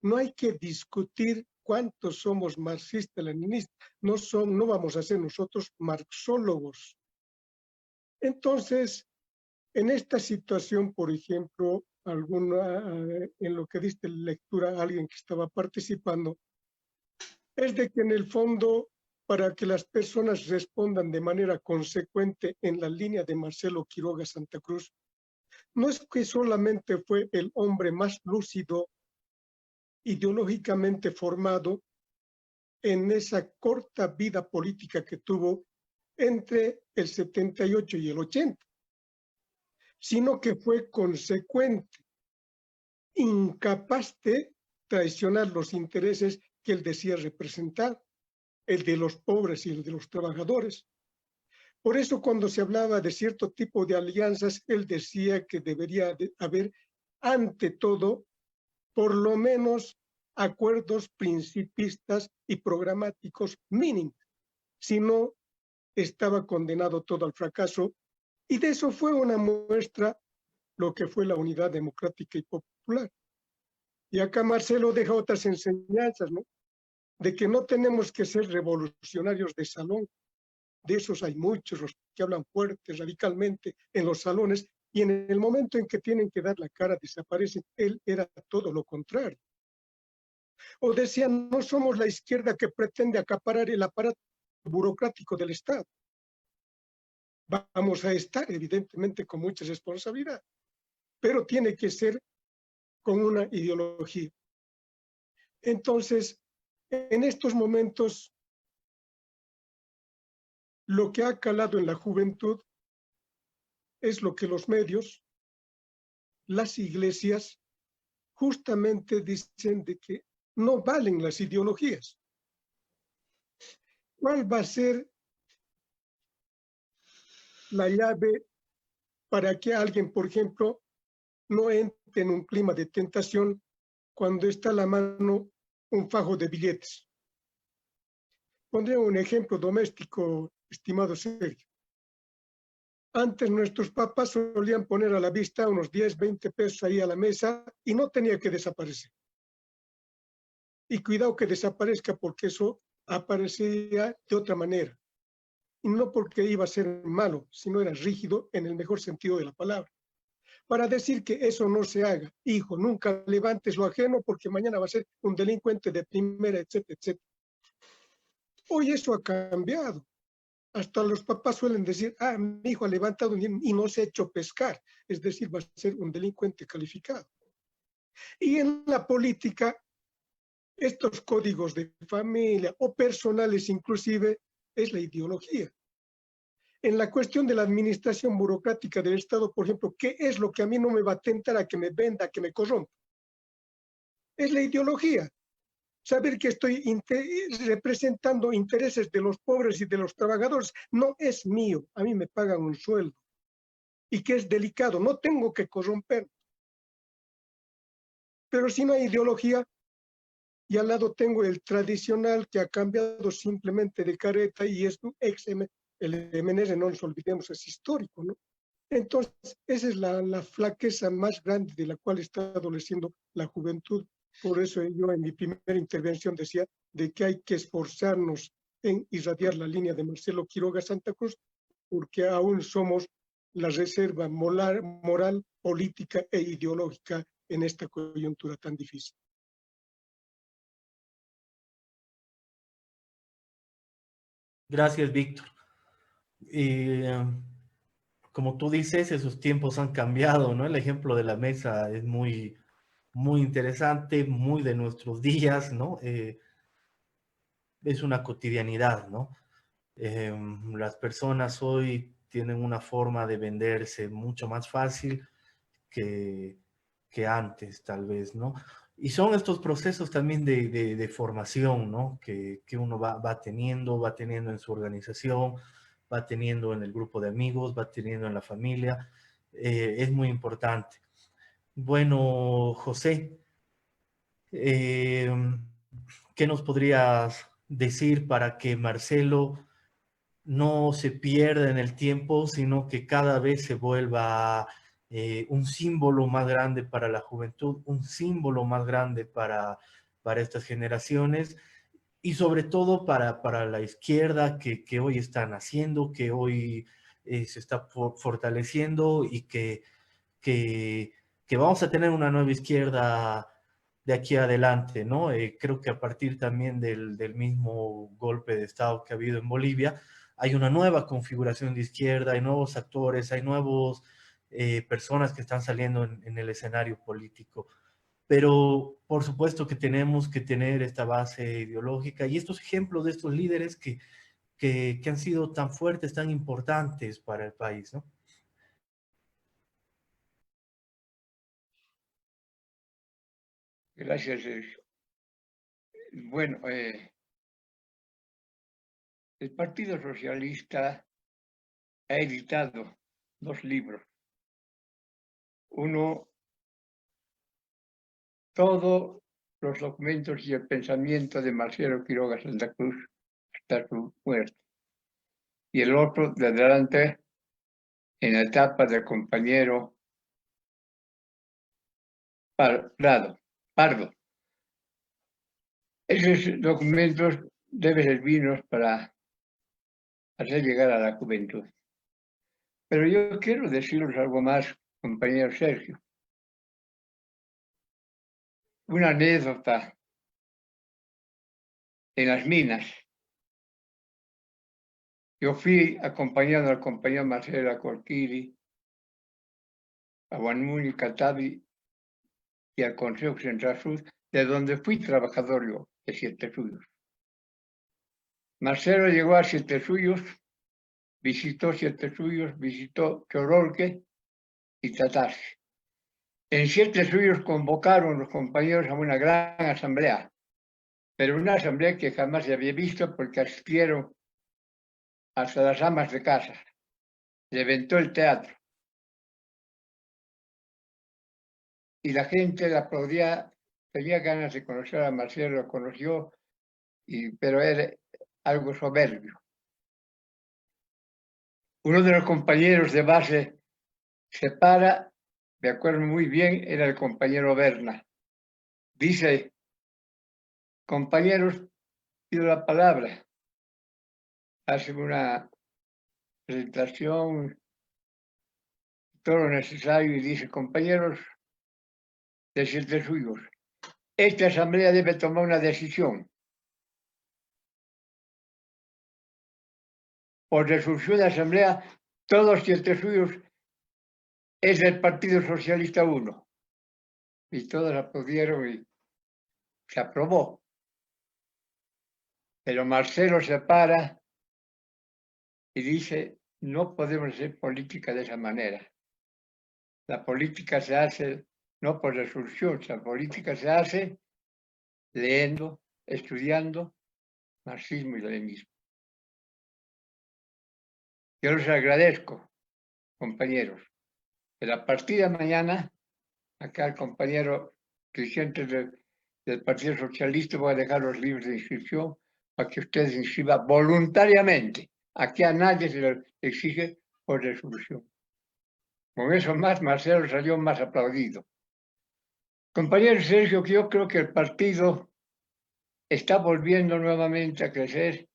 No hay que discutir cuántos somos marxistas-leninistas. No vamos a ser nosotros marxólogos. Entonces, en esta situación, por ejemplo, en lo que diste lectura a alguien que estaba participando, es de que en el fondo, para que las personas respondan de manera consecuente en la línea de Marcelo Quiroga Santa Cruz, no es que solamente fue el hombre más lúcido, ideológicamente formado en esa corta vida política que tuvo entre el 78 y el 80, sino que fue consecuente, incapaz de traicionar los intereses que él decía representar, el de los pobres y el de los trabajadores. Por eso cuando se hablaba de cierto tipo de alianzas, él decía que debería haber, ante todo, por lo menos acuerdos principistas y programáticos mínimos. Si no, estaba condenado todo al fracaso. Y de eso fue una muestra lo que fue la unidad democrática y popular. Y acá Marcelo deja otras enseñanzas, ¿no? De que no tenemos que ser revolucionarios de salón. De esos hay muchos, los que hablan fuerte, radicalmente, en los salones, y en el momento en que tienen que dar la cara desaparecen. Él era todo lo contrario. O decían, no somos la izquierda que pretende acaparar el aparato burocrático del Estado. Vamos a estar, evidentemente, con mucha responsabilidad, pero tiene que ser con una ideología. Entonces, En estos momentos, lo que ha calado en la juventud es lo que los medios, las iglesias, justamente dicen de que no valen las ideologías. ¿Cuál va a ser la llave para que alguien, por ejemplo, no entre en un clima de tentación cuando está a la mano un fajo de billetes? Pondré un ejemplo doméstico, estimado Sergio. Antes nuestros papás solían poner a la vista unos 10, 20 pesos ahí a la mesa y no tenía que desaparecer. Y cuidado que desaparezca porque eso aparecía de otra manera. Y no porque iba a ser malo, sino era rígido en el mejor sentido de la palabra. Para decir que eso no se haga, hijo, nunca levantes lo ajeno porque mañana va a ser un delincuente de primera, etcétera, etcétera. Hoy eso ha cambiado. Hasta los papás suelen decir, mi hijo ha levantado y no se ha hecho pescar. Es decir, va a ser un delincuente calificado. Y en la política, estos códigos de familia o personales inclusive, es la ideología. En la cuestión de la administración burocrática del Estado, por ejemplo, ¿qué es lo que a mí no me va a tentar a que me venda, a que me corrompa? Es la ideología. Saber que estoy representando intereses de los pobres y de los trabajadores no es mío. A mí me pagan un sueldo y que es delicado. No tengo que corromper. Pero si no hay ideología, y al lado tengo el tradicional que ha cambiado simplemente de careta y es un el MNR, no nos olvidemos, es histórico, ¿no? Entonces, esa es la flaqueza más grande de la cual está adoleciendo la juventud. Por eso yo en mi primera intervención decía de que hay que esforzarnos en irradiar la línea de Marcelo Quiroga Santa Cruz, porque aún somos la reserva moral, política e ideológica en esta coyuntura tan difícil. Gracias, Víctor. Como tú dices, esos tiempos han cambiado, ¿no? El ejemplo de la mesa es muy, muy interesante, muy de nuestros días, ¿no? Es una cotidianidad, ¿no? Las personas hoy tienen una forma de venderse mucho más fácil que, que antes, tal vez, ¿no? Y son estos procesos también de formación, ¿no? Que uno va teniendo en su organización, va teniendo en el grupo de amigos, va teniendo en la familia. Es muy importante. Bueno, José, eh, ¿qué nos podrías decir para que Marcelo no se pierda en el tiempo, sino que cada vez se vuelva un símbolo más grande para la juventud, un símbolo más grande para estas generaciones y sobre todo para la izquierda que hoy está naciendo, que hoy se está fortaleciendo y que, que vamos a tener una nueva izquierda de aquí adelante, ¿no? Creo que a partir también del mismo golpe de Estado que ha habido en Bolivia, hay una nueva configuración de izquierda, hay nuevos actores, hay nuevos personas que están saliendo en el escenario político. Pero por supuesto que tenemos que tener esta base ideológica y estos ejemplos de estos líderes que han sido tan fuertes, tan importantes para el país, ¿no? Gracias, Sergio. Bueno, el Partido Socialista ha editado 2 libros. Uno, todos los documentos y el pensamiento de Marcelo Quiroga Santa Cruz hasta su muerte. Y el otro, de adelante, en la etapa del compañero Pardo. Esos documentos deben servirnos para hacer llegar a la juventud. Pero yo quiero deciros algo más, compañero Sergio. Una anécdota en las minas. Yo fui acompañado al compañero Marcelo Corquiri, a Guanmuni Catavi y al Consejo Central Sur, de donde fui trabajador yo. de Siete Suyos. Marcelo llegó a Siete Suyos, visitó Siete Suyos, visitó Chorolque y Tatase. En Siete Suyos convocaron los compañeros a una gran asamblea, pero una asamblea que jamás se había visto porque asistieron hasta las amas de casa. Reventó el teatro. Y la gente le aplaudía, tenía ganas de conocer a Marcelo, lo conoció, pero era algo soberbio. Uno de los compañeros de base se para, me acuerdo muy bien, era el compañero Berna. Dice: compañeros, pido la palabra. Hace una presentación, todo lo necesario, y dice: compañeros de Siete Suyos, esta asamblea debe tomar una decisión. Por resolución de la asamblea, todos Siete Suyos es del Partido Socialista 1. Y todos aplaudieron y se aprobó. Pero Marcelo se para y dice: no podemos hacer política de esa manera. La política se hace no por resolución, la política se hace leyendo, estudiando marxismo y leninismo. Yo les agradezco, compañeros. Pero a partir de mañana, acá el compañero dirigente del Partido Socialista voy a dejar los libros de inscripción para que ustedes inscriban voluntariamente. Aquí a nadie se lo exige por resolución. Con eso más, Marcelo salió más aplaudido. Compañero Sergio, que yo creo que el partido está volviendo nuevamente a crecer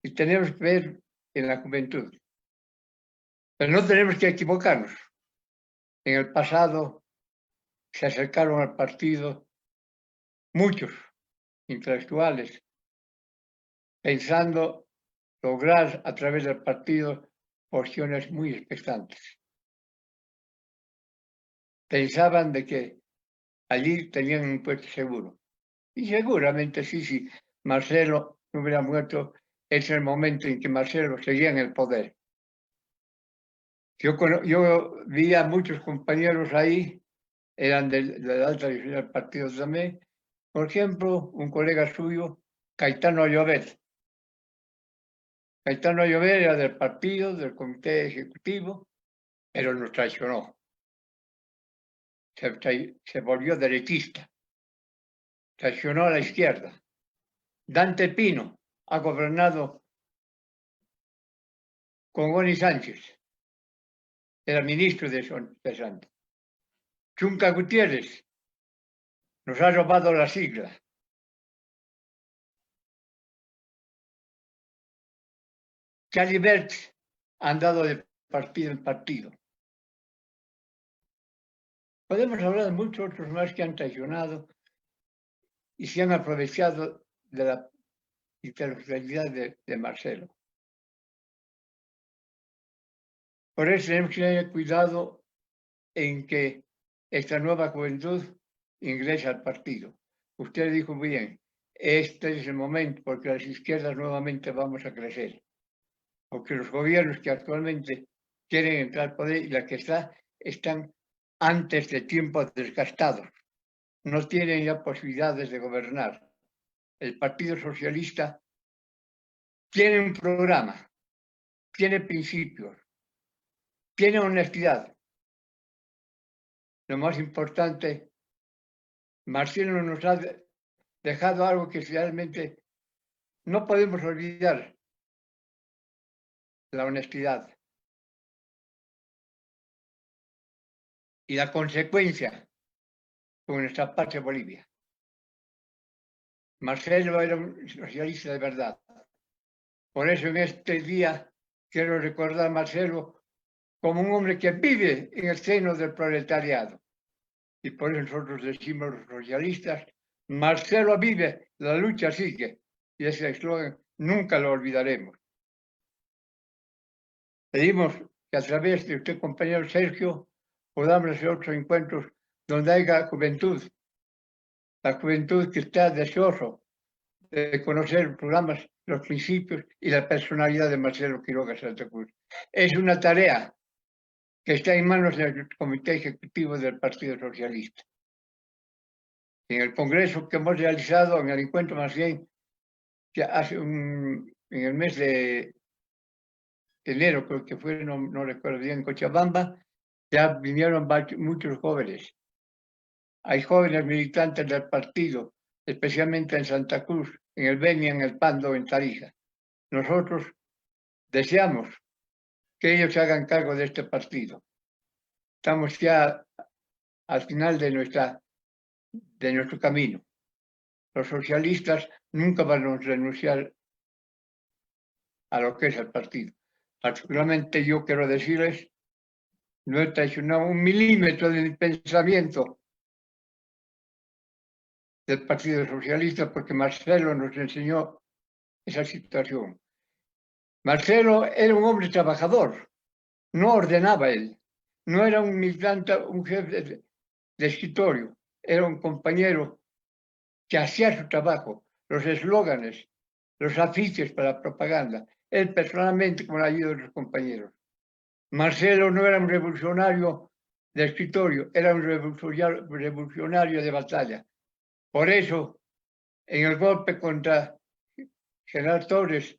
y tenemos que ver en la juventud. Pero no tenemos que equivocarnos. En el pasado se acercaron al partido muchos intelectuales, pensando lograr a través del partido posiciones muy expectantes. Pensaban de que allí tenían un puesto seguro. Y seguramente sí, si Marcelo no hubiera muerto, es el momento en que Marcelo seguía en el poder. Yo vi a muchos compañeros ahí, eran de la alta dirección del partido también. Por ejemplo, un colega suyo, Caetano Llobet. Caetano Llobet era del partido, del comité ejecutivo, pero nos traicionó. Se volvió derechista. Traicionó a la izquierda. Dante Pino ha gobernado con Goni Sánchez. Era ministro de Santos. Chunca Gutiérrez nos ha robado la sigla. Charlie Bert ha andado de partido en partido. Podemos hablar de muchos otros más que han traicionado y se han aprovechado de la intelectualidad de Marcelo. Por eso tenemos que tener cuidado en que esta nueva juventud ingrese al partido. Usted dijo bien, este es el momento porque las izquierdas nuevamente vamos a crecer. Porque los gobiernos que actualmente quieren entrar al poder y la que están antes de tiempos desgastados. No tienen ya posibilidades de gobernar. El Partido Socialista tiene un programa, tiene principios, tiene honestidad. Lo más importante, Marcelo nos ha dejado algo que realmente no podemos olvidar: la honestidad. Y la consecuencia con nuestra patria Bolivia. Marcelo era un socialista de verdad. Por eso en este día quiero recordar a Marcelo como un hombre que vive en el seno del proletariado. Y por eso nosotros decimos los socialistas: Marcelo vive, la lucha sigue. Y ese eslogan nunca lo olvidaremos. Pedimos que a través de usted, compañero Sergio, podamos hacer otros encuentros donde haya juventud, la juventud que está deseoso de conocer los programas, los principios y la personalidad de Marcelo Quiroga Santa Cruz. Es una tarea que está en manos del Comité Ejecutivo del Partido Socialista. En el congreso que hemos realizado, en el encuentro más bien, que en el mes de enero, creo que fue, no recuerdo bien, en Cochabamba, ya vinieron muchos jóvenes. Hay jóvenes militantes del partido, especialmente en Santa Cruz, en el Beni, en el Pando, en Tarija. Nosotros deseamos que ellos se hagan cargo de este partido. Estamos ya al final de nuestro camino. Los socialistas nunca van a renunciar a lo que es el partido. Particularmente yo quiero decirles, no he traicionado un milímetro de mi pensamiento del Partido Socialista porque Marcelo nos enseñó esa situación. Marcelo era un hombre trabajador, no ordenaba él, no era un militante, un jefe de escritorio, era un compañero que hacía su trabajo, los eslóganes, los afiches para la propaganda, él personalmente con la ayuda de los compañeros. Marcelo no era un revolucionario de escritorio, era un revolucionario de batalla. Por eso, en el golpe contra General Torres,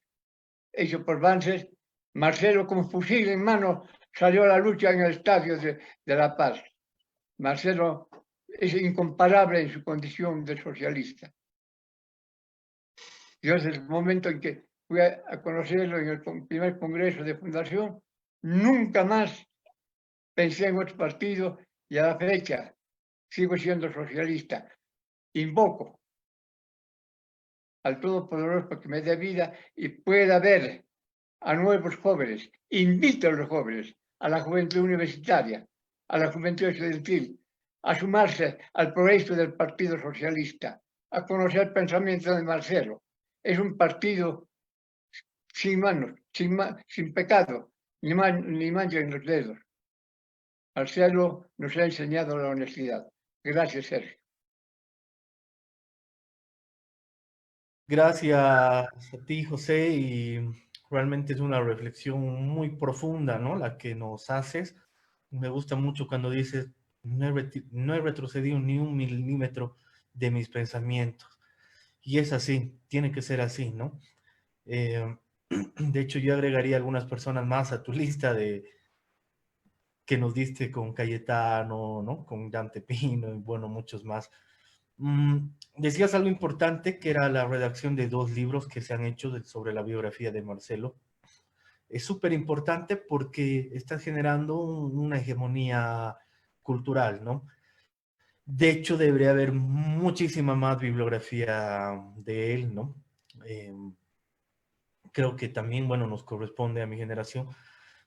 hecho por Banzer, Marcelo con fusil en mano salió a la lucha en el estadio de La Paz. Marcelo es incomparable en su condición de socialista. Yo desde el momento en que fui a conocerlo en el primer congreso de fundación, nunca más pensé en otro partido y a la fecha sigo siendo socialista. Invoco al Todopoderoso que me dé vida y pueda ver a nuevos jóvenes. Invito a los jóvenes, a la juventud universitaria, a la juventud estudiantil, a sumarse al proyecto del Partido Socialista, a conocer el pensamiento de Marcelo. Es un partido sin manos, sin pecado, ni mancha en los dedos. Marcelo nos ha enseñado la honestidad. Gracias, Sergio. Gracias a ti, José, y realmente es una reflexión muy profunda, ¿no? La que nos haces. Me gusta mucho cuando dices, no he retrocedido ni un milímetro de mis pensamientos. Y es así, tiene que ser así, ¿no? De hecho, yo agregaría algunas personas más a tu lista que nos diste con Cayetano, ¿no? Con Dante Pino y bueno, muchos más. Decías algo importante que era la redacción de 2 libros que se han hecho sobre la biografía de Marcelo. Es súper importante porque está generando una hegemonía cultural, ¿no? De hecho, debería haber muchísima más bibliografía de él, ¿no? Creo que también, bueno, nos corresponde a mi generación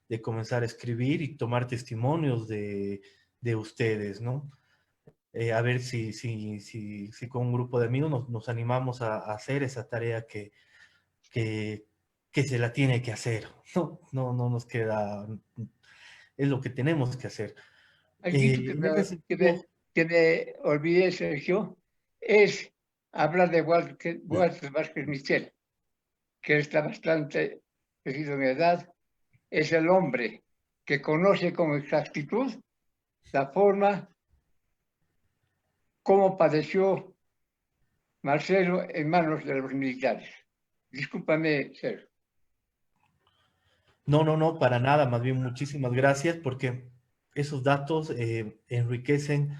de comenzar a escribir y tomar testimonios de ustedes, ¿no? A ver si con un grupo de amigos nos animamos a hacer esa tarea que se la tiene que hacer. No nos queda, es lo que tenemos que hacer. Algo En ese sentido, que me olvidé, Sergio, es hablar de Walter Vázquez Michel, que está bastante crecido en edad. Es el hombre que conoce con exactitud la forma como padeció Marcelo en manos de los militares. Discúlpame, Sergio. no, para nada, más bien muchísimas gracias porque esos datos enriquecen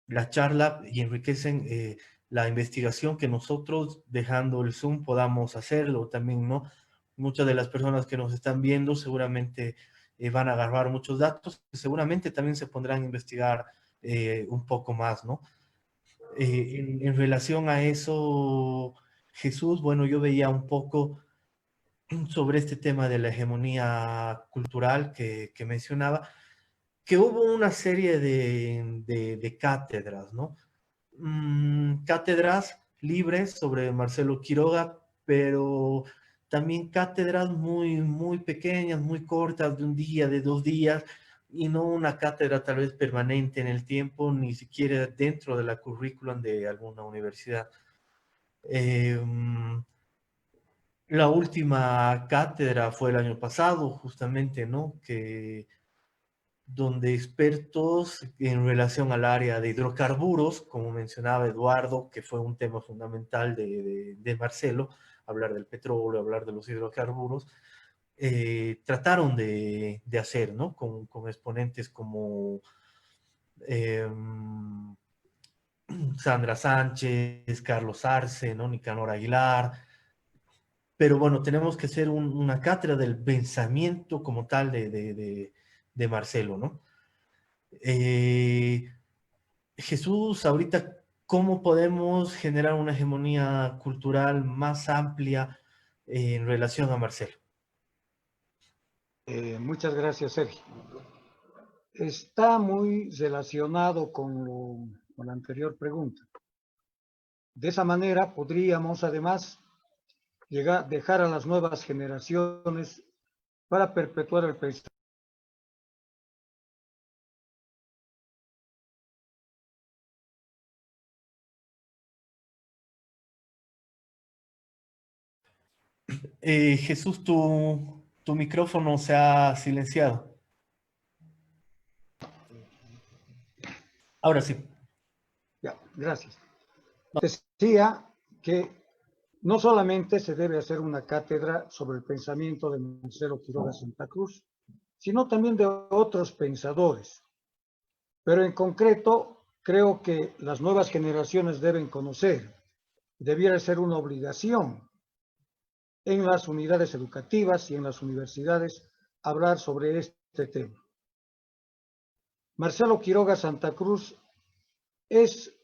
la charla y enriquecen la investigación que nosotros, dejando el Zoom, podamos hacerlo también, ¿no? Muchas de las personas que nos están viendo seguramente van a agarrar muchos datos, seguramente también se pondrán a investigar un poco más, ¿no? En relación a eso, Jesús, bueno, yo veía un poco sobre este tema de la hegemonía cultural que mencionaba, que hubo una serie de cátedras, ¿no? Cátedras libres sobre Marcelo Quiroga, pero también cátedras muy pequeñas, muy cortas, de un día, de 2 días, y no una cátedra tal vez permanente en el tiempo, ni siquiera dentro de la currículum de alguna universidad. Eh, la última cátedra fue el año pasado, justamente, ¿no? Donde expertos en relación al área de hidrocarburos, como mencionaba Eduardo, que fue un tema fundamental de Marcelo, hablar del petróleo, hablar de los hidrocarburos, trataron de hacer, ¿no? Con exponentes como Sandra Sánchez, Carlos Arce, ¿no? Nicanor Aguilar. Pero bueno, tenemos que hacer una cátedra del pensamiento como tal de Marcelo, ¿no? Jesús, ahorita, ¿cómo podemos generar una hegemonía cultural más amplia en relación a Marcelo? Muchas gracias, Sergio. Está muy relacionado con la anterior pregunta. De esa manera podríamos además dejar a las nuevas generaciones para perpetuar el pensamiento. Jesús, tu micrófono se ha silenciado. Ahora sí. Ya, gracias. Decía que no solamente se debe hacer una cátedra sobre el pensamiento de Marcelo Quiroga Santa Cruz, sino también de otros pensadores. Pero en concreto, creo que las nuevas generaciones deben conocer, debiera ser una obligación en las unidades educativas y en las universidades hablar sobre este tema. Marcelo Quiroga Santa Cruz es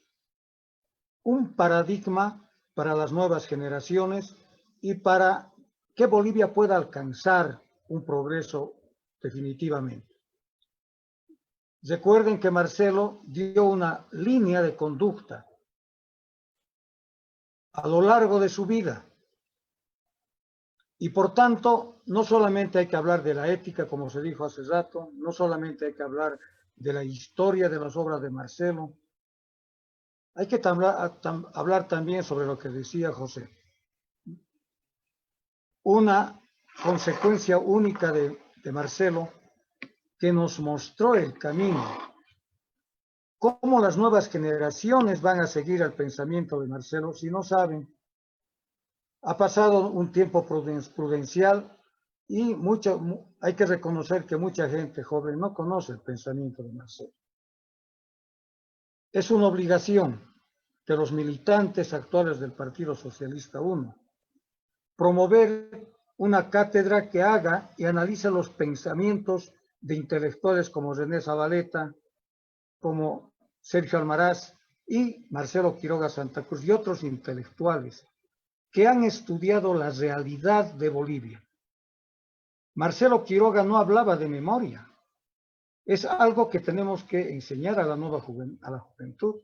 un paradigma para las nuevas generaciones y para que Bolivia pueda alcanzar un progreso definitivamente. Recuerden que Marcelo dio una línea de conducta a lo largo de su vida y por tanto no solamente hay que hablar de la ética, como se dijo hace rato, no solamente hay que hablar de la historia de las obras de Marcelo, hay que hablar también sobre lo que decía José. Una consecuencia única de Marcelo que nos mostró el camino. ¿Cómo las nuevas generaciones van a seguir el pensamiento de Marcelo si no saben? Ha pasado un tiempo prudencial y hay que reconocer que mucha gente joven no conoce el pensamiento de Marcelo. Es una obligación de los militantes actuales del Partido Socialista I promover una cátedra que haga y analice los pensamientos de intelectuales como René Zabaleta, como Sergio Almaraz y Marcelo Quiroga Santa Cruz y otros intelectuales que han estudiado la realidad de Bolivia. Marcelo Quiroga no hablaba de memoria. Es algo que tenemos que enseñar a la juventud.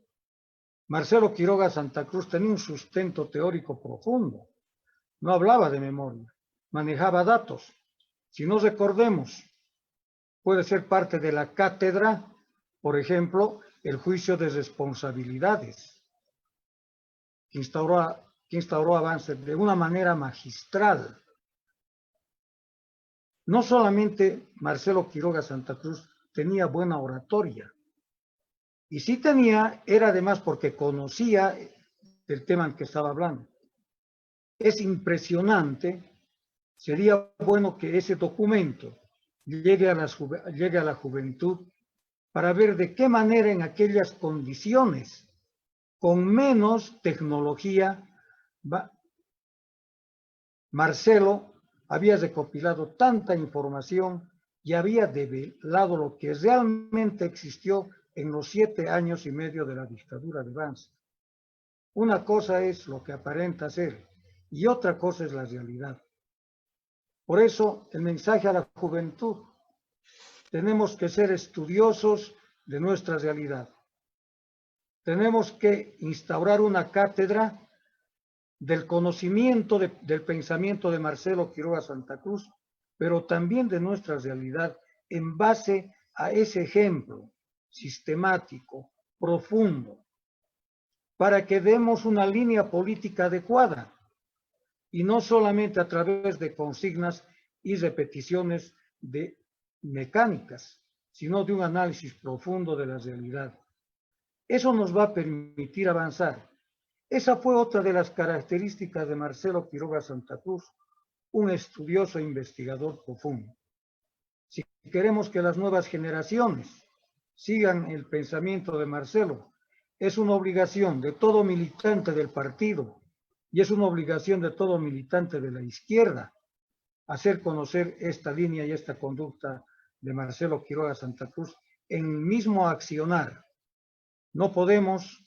Marcelo Quiroga Santa Cruz tenía un sustento teórico profundo. No hablaba de memoria, manejaba datos. Si no recordemos, puede ser parte de la cátedra, por ejemplo, el juicio de responsabilidades, que instauró Avance de una manera magistral. No solamente Marcelo Quiroga Santa Cruz tenía buena oratoria, y sí era además porque conocía el tema en que estaba hablando. Es impresionante, sería bueno que ese documento llegue a la juventud para ver de qué manera en aquellas condiciones, con menos tecnología, Marcelo había recopilado tanta información y había develado lo que realmente existió en los 7 años y medio de la dictadura de Banzer. Una cosa es lo que aparenta ser y otra cosa es la realidad. Por eso, el mensaje a la juventud: tenemos que ser estudiosos de nuestra realidad. Tenemos que instaurar una cátedra del conocimiento del pensamiento de Marcelo Quiroga Santa Cruz, pero también de nuestra realidad en base a ese ejemplo sistemático, profundo, para que demos una línea política adecuada y no solamente a través de consignas y repeticiones de mecánicas, sino de un análisis profundo de la realidad. Eso nos va a permitir avanzar. Esa fue otra de las características de Marcelo Quiroga Santa Cruz, un estudioso e investigador profundo. Si queremos que las nuevas generaciones sigan el pensamiento de Marcelo, es una obligación de todo militante del partido y es una obligación de todo militante de la izquierda hacer conocer esta línea y esta conducta de Marcelo Quiroga Santa Cruz en el mismo accionar. No podemos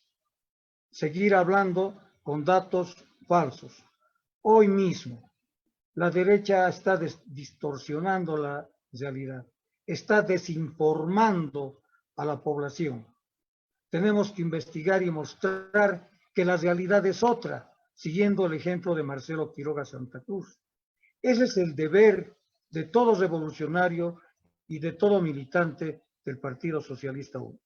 seguir hablando con datos falsos. Hoy mismo, la derecha está distorsionando la realidad, está desinformando a la población. Tenemos que investigar y mostrar que la realidad es otra, siguiendo el ejemplo de Marcelo Quiroga Santa Cruz. Ese es el deber de todo revolucionario y de todo militante del Partido Socialista Unido.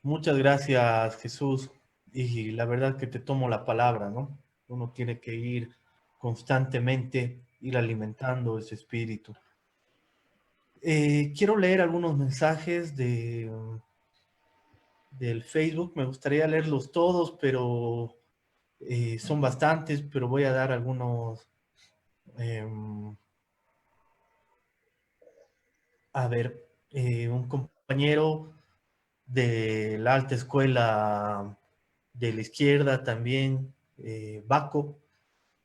Muchas gracias, Jesús. Y la verdad que te tomo la palabra, ¿no? Uno tiene que ir constantemente, ir alimentando ese espíritu. Quiero leer algunos mensajes del Facebook. Me gustaría leerlos todos, pero son bastantes, pero voy a dar algunos. A ver, un compañero de la alta escuela de la izquierda también, Baco,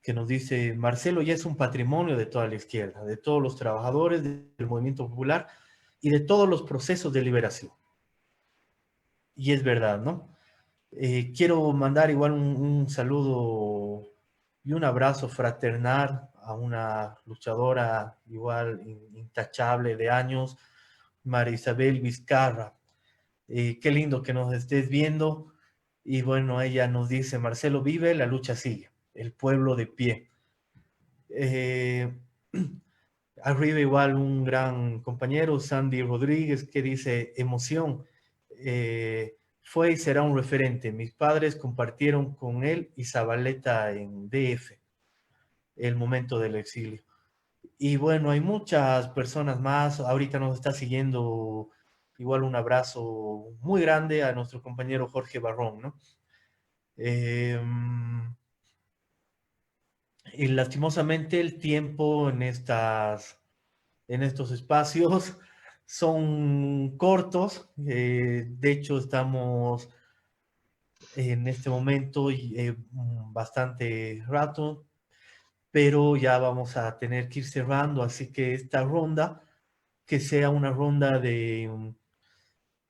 que nos dice: Marcelo ya es un patrimonio de toda la izquierda, de todos los trabajadores del movimiento popular y de todos los procesos de liberación. Y es verdad, ¿no? Quiero mandar igual un saludo y un abrazo fraternal a una luchadora igual intachable de años, María Isabel Vizcarra. Qué lindo que nos estés viendo. Y bueno, ella nos dice: Marcelo vive, la lucha sigue, el pueblo de pie. Arriba igual un gran compañero, Sandy Rodríguez, que dice: emoción, fue y será un referente. Mis padres compartieron con él y Zabaleta en DF, el momento del exilio. Y bueno, hay muchas personas más. Ahorita nos está siguiendo igual un abrazo muy grande a nuestro compañero Jorge Barrón, ¿no? Y lastimosamente el tiempo en estos espacios son cortos. De hecho, estamos en este momento bastante rato, pero ya vamos a tener que ir cerrando, así que esta ronda, que sea una ronda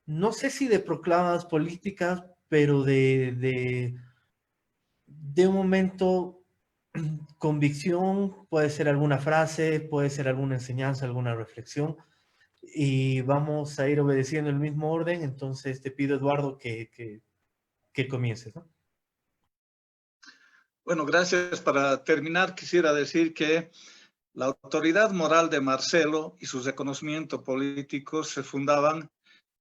no sé si de proclamas políticas, pero de un momento, convicción, puede ser alguna frase, puede ser alguna enseñanza, alguna reflexión, y vamos a ir obedeciendo el mismo orden. Entonces te pido, Eduardo, que comiences, ¿no? Bueno, gracias. Para terminar, quisiera decir que la autoridad moral de Marcelo y su reconocimiento político se fundaban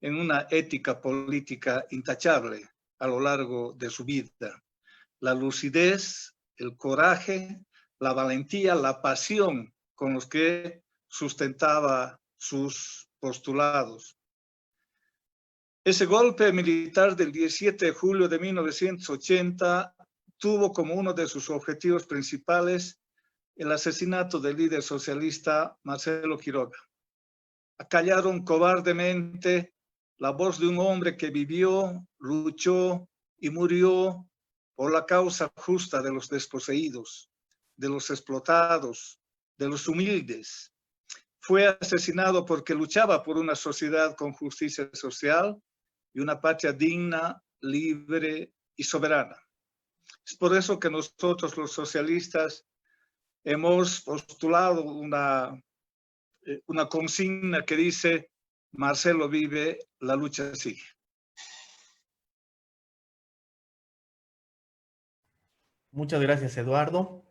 en una ética política intachable a lo largo de su vida. La lucidez, el coraje, la valentía, la pasión con los que sustentaba sus postulados. Ese golpe militar del 17 de julio de 1980 tuvo como uno de sus objetivos principales el asesinato del líder socialista Marcelo Quiroga. Acallaron cobardemente la voz de un hombre que vivió, luchó y murió por la causa justa de los desposeídos, de los explotados, de los humildes. Fue asesinado porque luchaba por una sociedad con justicia social y una patria digna, libre y soberana. Es por eso que nosotros los socialistas hemos postulado una consigna que dice: Marcelo vive, la lucha sigue. Muchas gracias, Eduardo.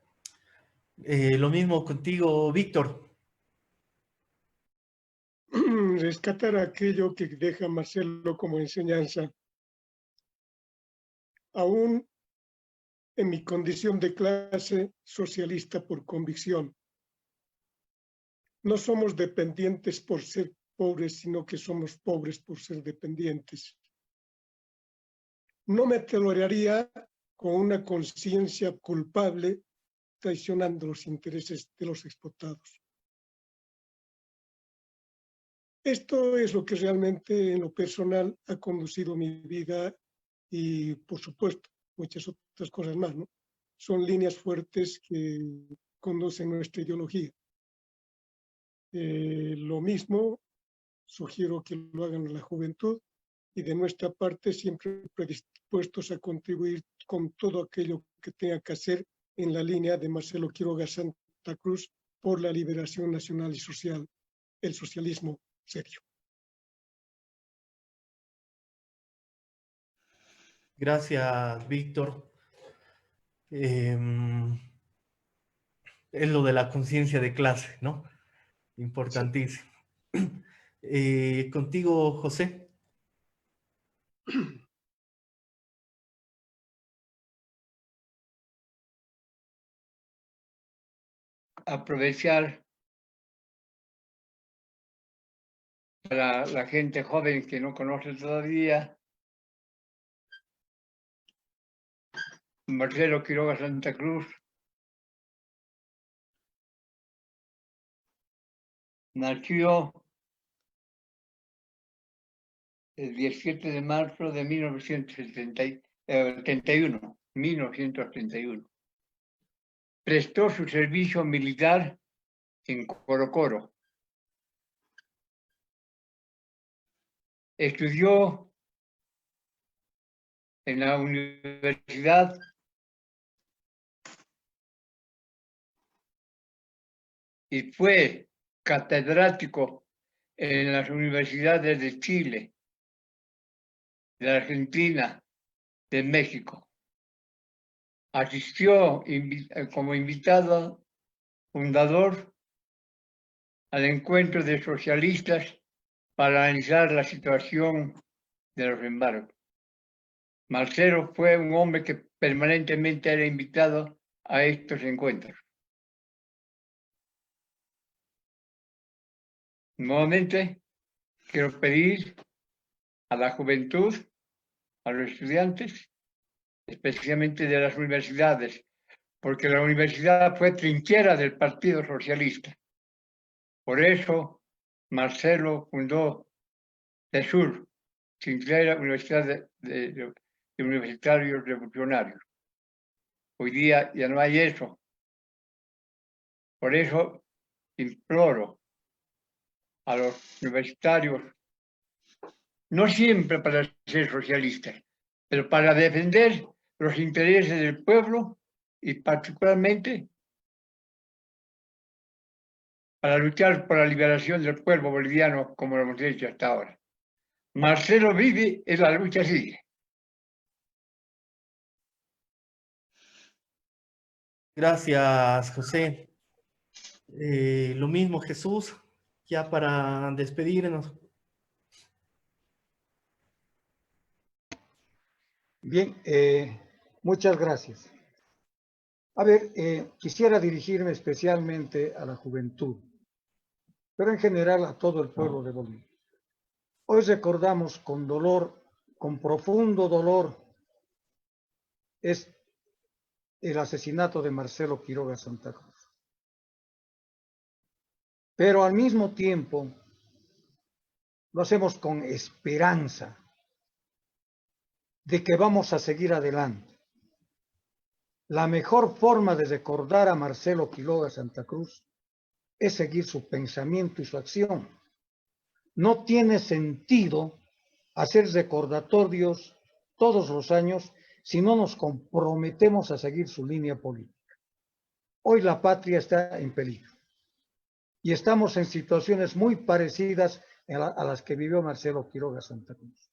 Lo mismo contigo, Víctor. Rescatar aquello que deja Marcelo como enseñanza. Aún en mi condición de clase socialista por convicción, no somos dependientes por ser pobres, sino que somos pobres por ser dependientes. No me toleraría con una conciencia culpable traicionando los intereses de los explotados. Esto es lo que realmente en lo personal ha conducido mi vida y, por supuesto, muchas otras cosas más, ¿no? Son líneas fuertes que conducen nuestra ideología. Lo mismo sugiero que lo hagan la juventud y de nuestra parte siempre predispuestos a contribuir con todo aquello que tenga que hacer en la línea de Marcelo Quiroga Santa Cruz por la liberación nacional y social, el socialismo serio. Gracias, Víctor. Es lo de la conciencia de clase, ¿no? Importantísimo. Contigo, José. Aprovechar para la gente joven que no conoce todavía, Marcelo Quiroga Santa Cruz nació el 17 de marzo de 1931. Prestó su servicio militar en Corocoro. Estudió en la universidad y fue catedrático en las universidades de Chile, de Argentina, de México. Asistió como invitado fundador al encuentro de socialistas para analizar la situación de los embargos. Marcelo fue un hombre que permanentemente era invitado a estos encuentros. Nuevamente, quiero pedir a la juventud, a los estudiantes, especialmente de las universidades, porque la universidad fue trinchera del Partido Socialista. Por eso, Marcelo fundó CESUR, trinchera Universidad de Universitarios Revolucionarios. Hoy día ya no hay eso. Por eso imploro a los universitarios, no siempre para ser socialistas, pero para defender los intereses del pueblo y particularmente para luchar por la liberación del pueblo boliviano, como lo hemos hecho hasta ahora. Marcelo vive y la lucha sigue. Gracias, José. Lo mismo, Jesús, ya para despedirnos. Bien, muchas gracias. A ver, quisiera dirigirme especialmente a la juventud, pero en general a todo el pueblo de Bolivia. Hoy recordamos con dolor, con profundo dolor, el asesinato de Marcelo Quiroga Santa Cruz. Pero al mismo tiempo lo hacemos con esperanza de que vamos a seguir adelante. La mejor forma de recordar a Marcelo Quiroga Santa Cruz es seguir su pensamiento y su acción. No tiene sentido hacer recordatorios todos los años si no nos comprometemos a seguir su línea política. Hoy la patria está en peligro y estamos en situaciones muy parecidas a las que vivió Marcelo Quiroga Santa Cruz.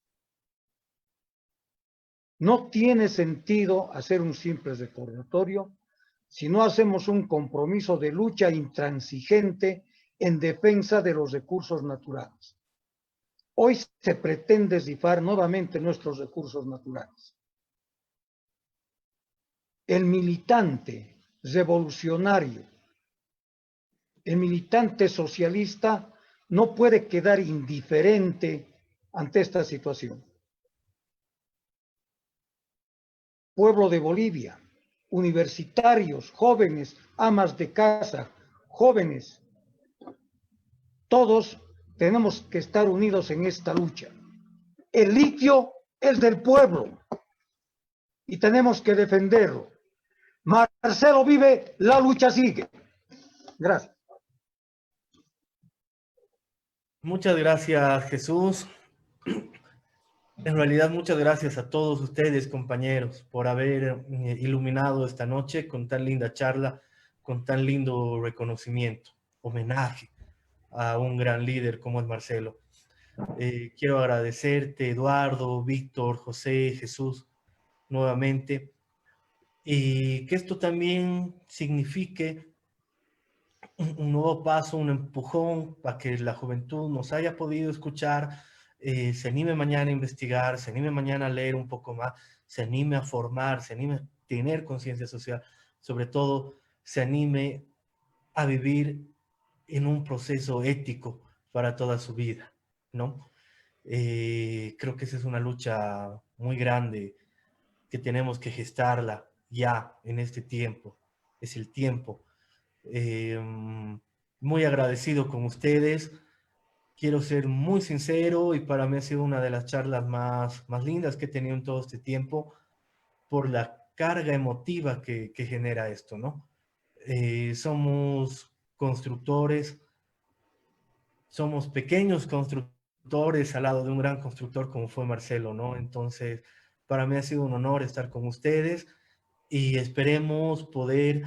No tiene sentido hacer un simple recordatorio si no hacemos un compromiso de lucha intransigente en defensa de los recursos naturales. Hoy se pretende cifrar nuevamente nuestros recursos naturales. El militante revolucionario, el militante socialista no puede quedar indiferente ante esta situación. Pueblo de Bolivia, universitarios, jóvenes, amas de casa, jóvenes, todos tenemos que estar unidos en esta lucha. El litio es del pueblo y tenemos que defenderlo. Marcelo vive, la lucha sigue. Gracias. Muchas gracias, Jesús. En realidad, muchas gracias a todos ustedes, compañeros, por haber iluminado esta noche con tan linda charla, con tan lindo reconocimiento, homenaje a un gran líder como es Marcelo. Quiero agradecerte, Eduardo, Víctor, José, Jesús, nuevamente, y que esto también signifique un nuevo paso, un empujón para que la juventud nos haya podido escuchar, se anime mañana a investigar, se anime mañana a leer un poco más, se anime a formar, se anime a tener conciencia social, sobre todo se anime a vivir en un proceso ético para toda su vida, ¿no? Creo que esa es una lucha muy grande que tenemos que gestarla ya en este tiempo, es el tiempo. Muy agradecido con ustedes. Quiero ser muy sincero y para mí ha sido una de las charlas más lindas que he tenido en todo este tiempo por la carga emotiva que genera esto, ¿no? Somos constructores, somos pequeños constructores al lado de un gran constructor como fue Marcelo, ¿no? Entonces, para mí ha sido un honor estar con ustedes y esperemos poder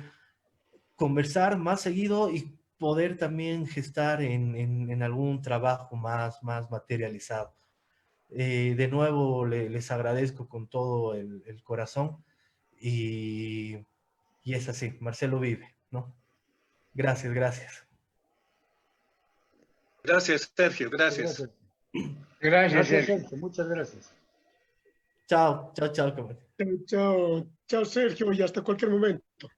conversar más seguido y poder también gestar en algún trabajo más materializado. De nuevo les agradezco con todo el corazón y es así, Marcelo vive, ¿no? Gracias, gracias. Gracias, Sergio, gracias. Gracias, Sergio. Sergio. Muchas gracias. Chao, chao, chao, compañero. Chao, chao Sergio y hasta cualquier momento.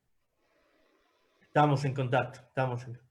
Estamos en contacto, estamos en contacto.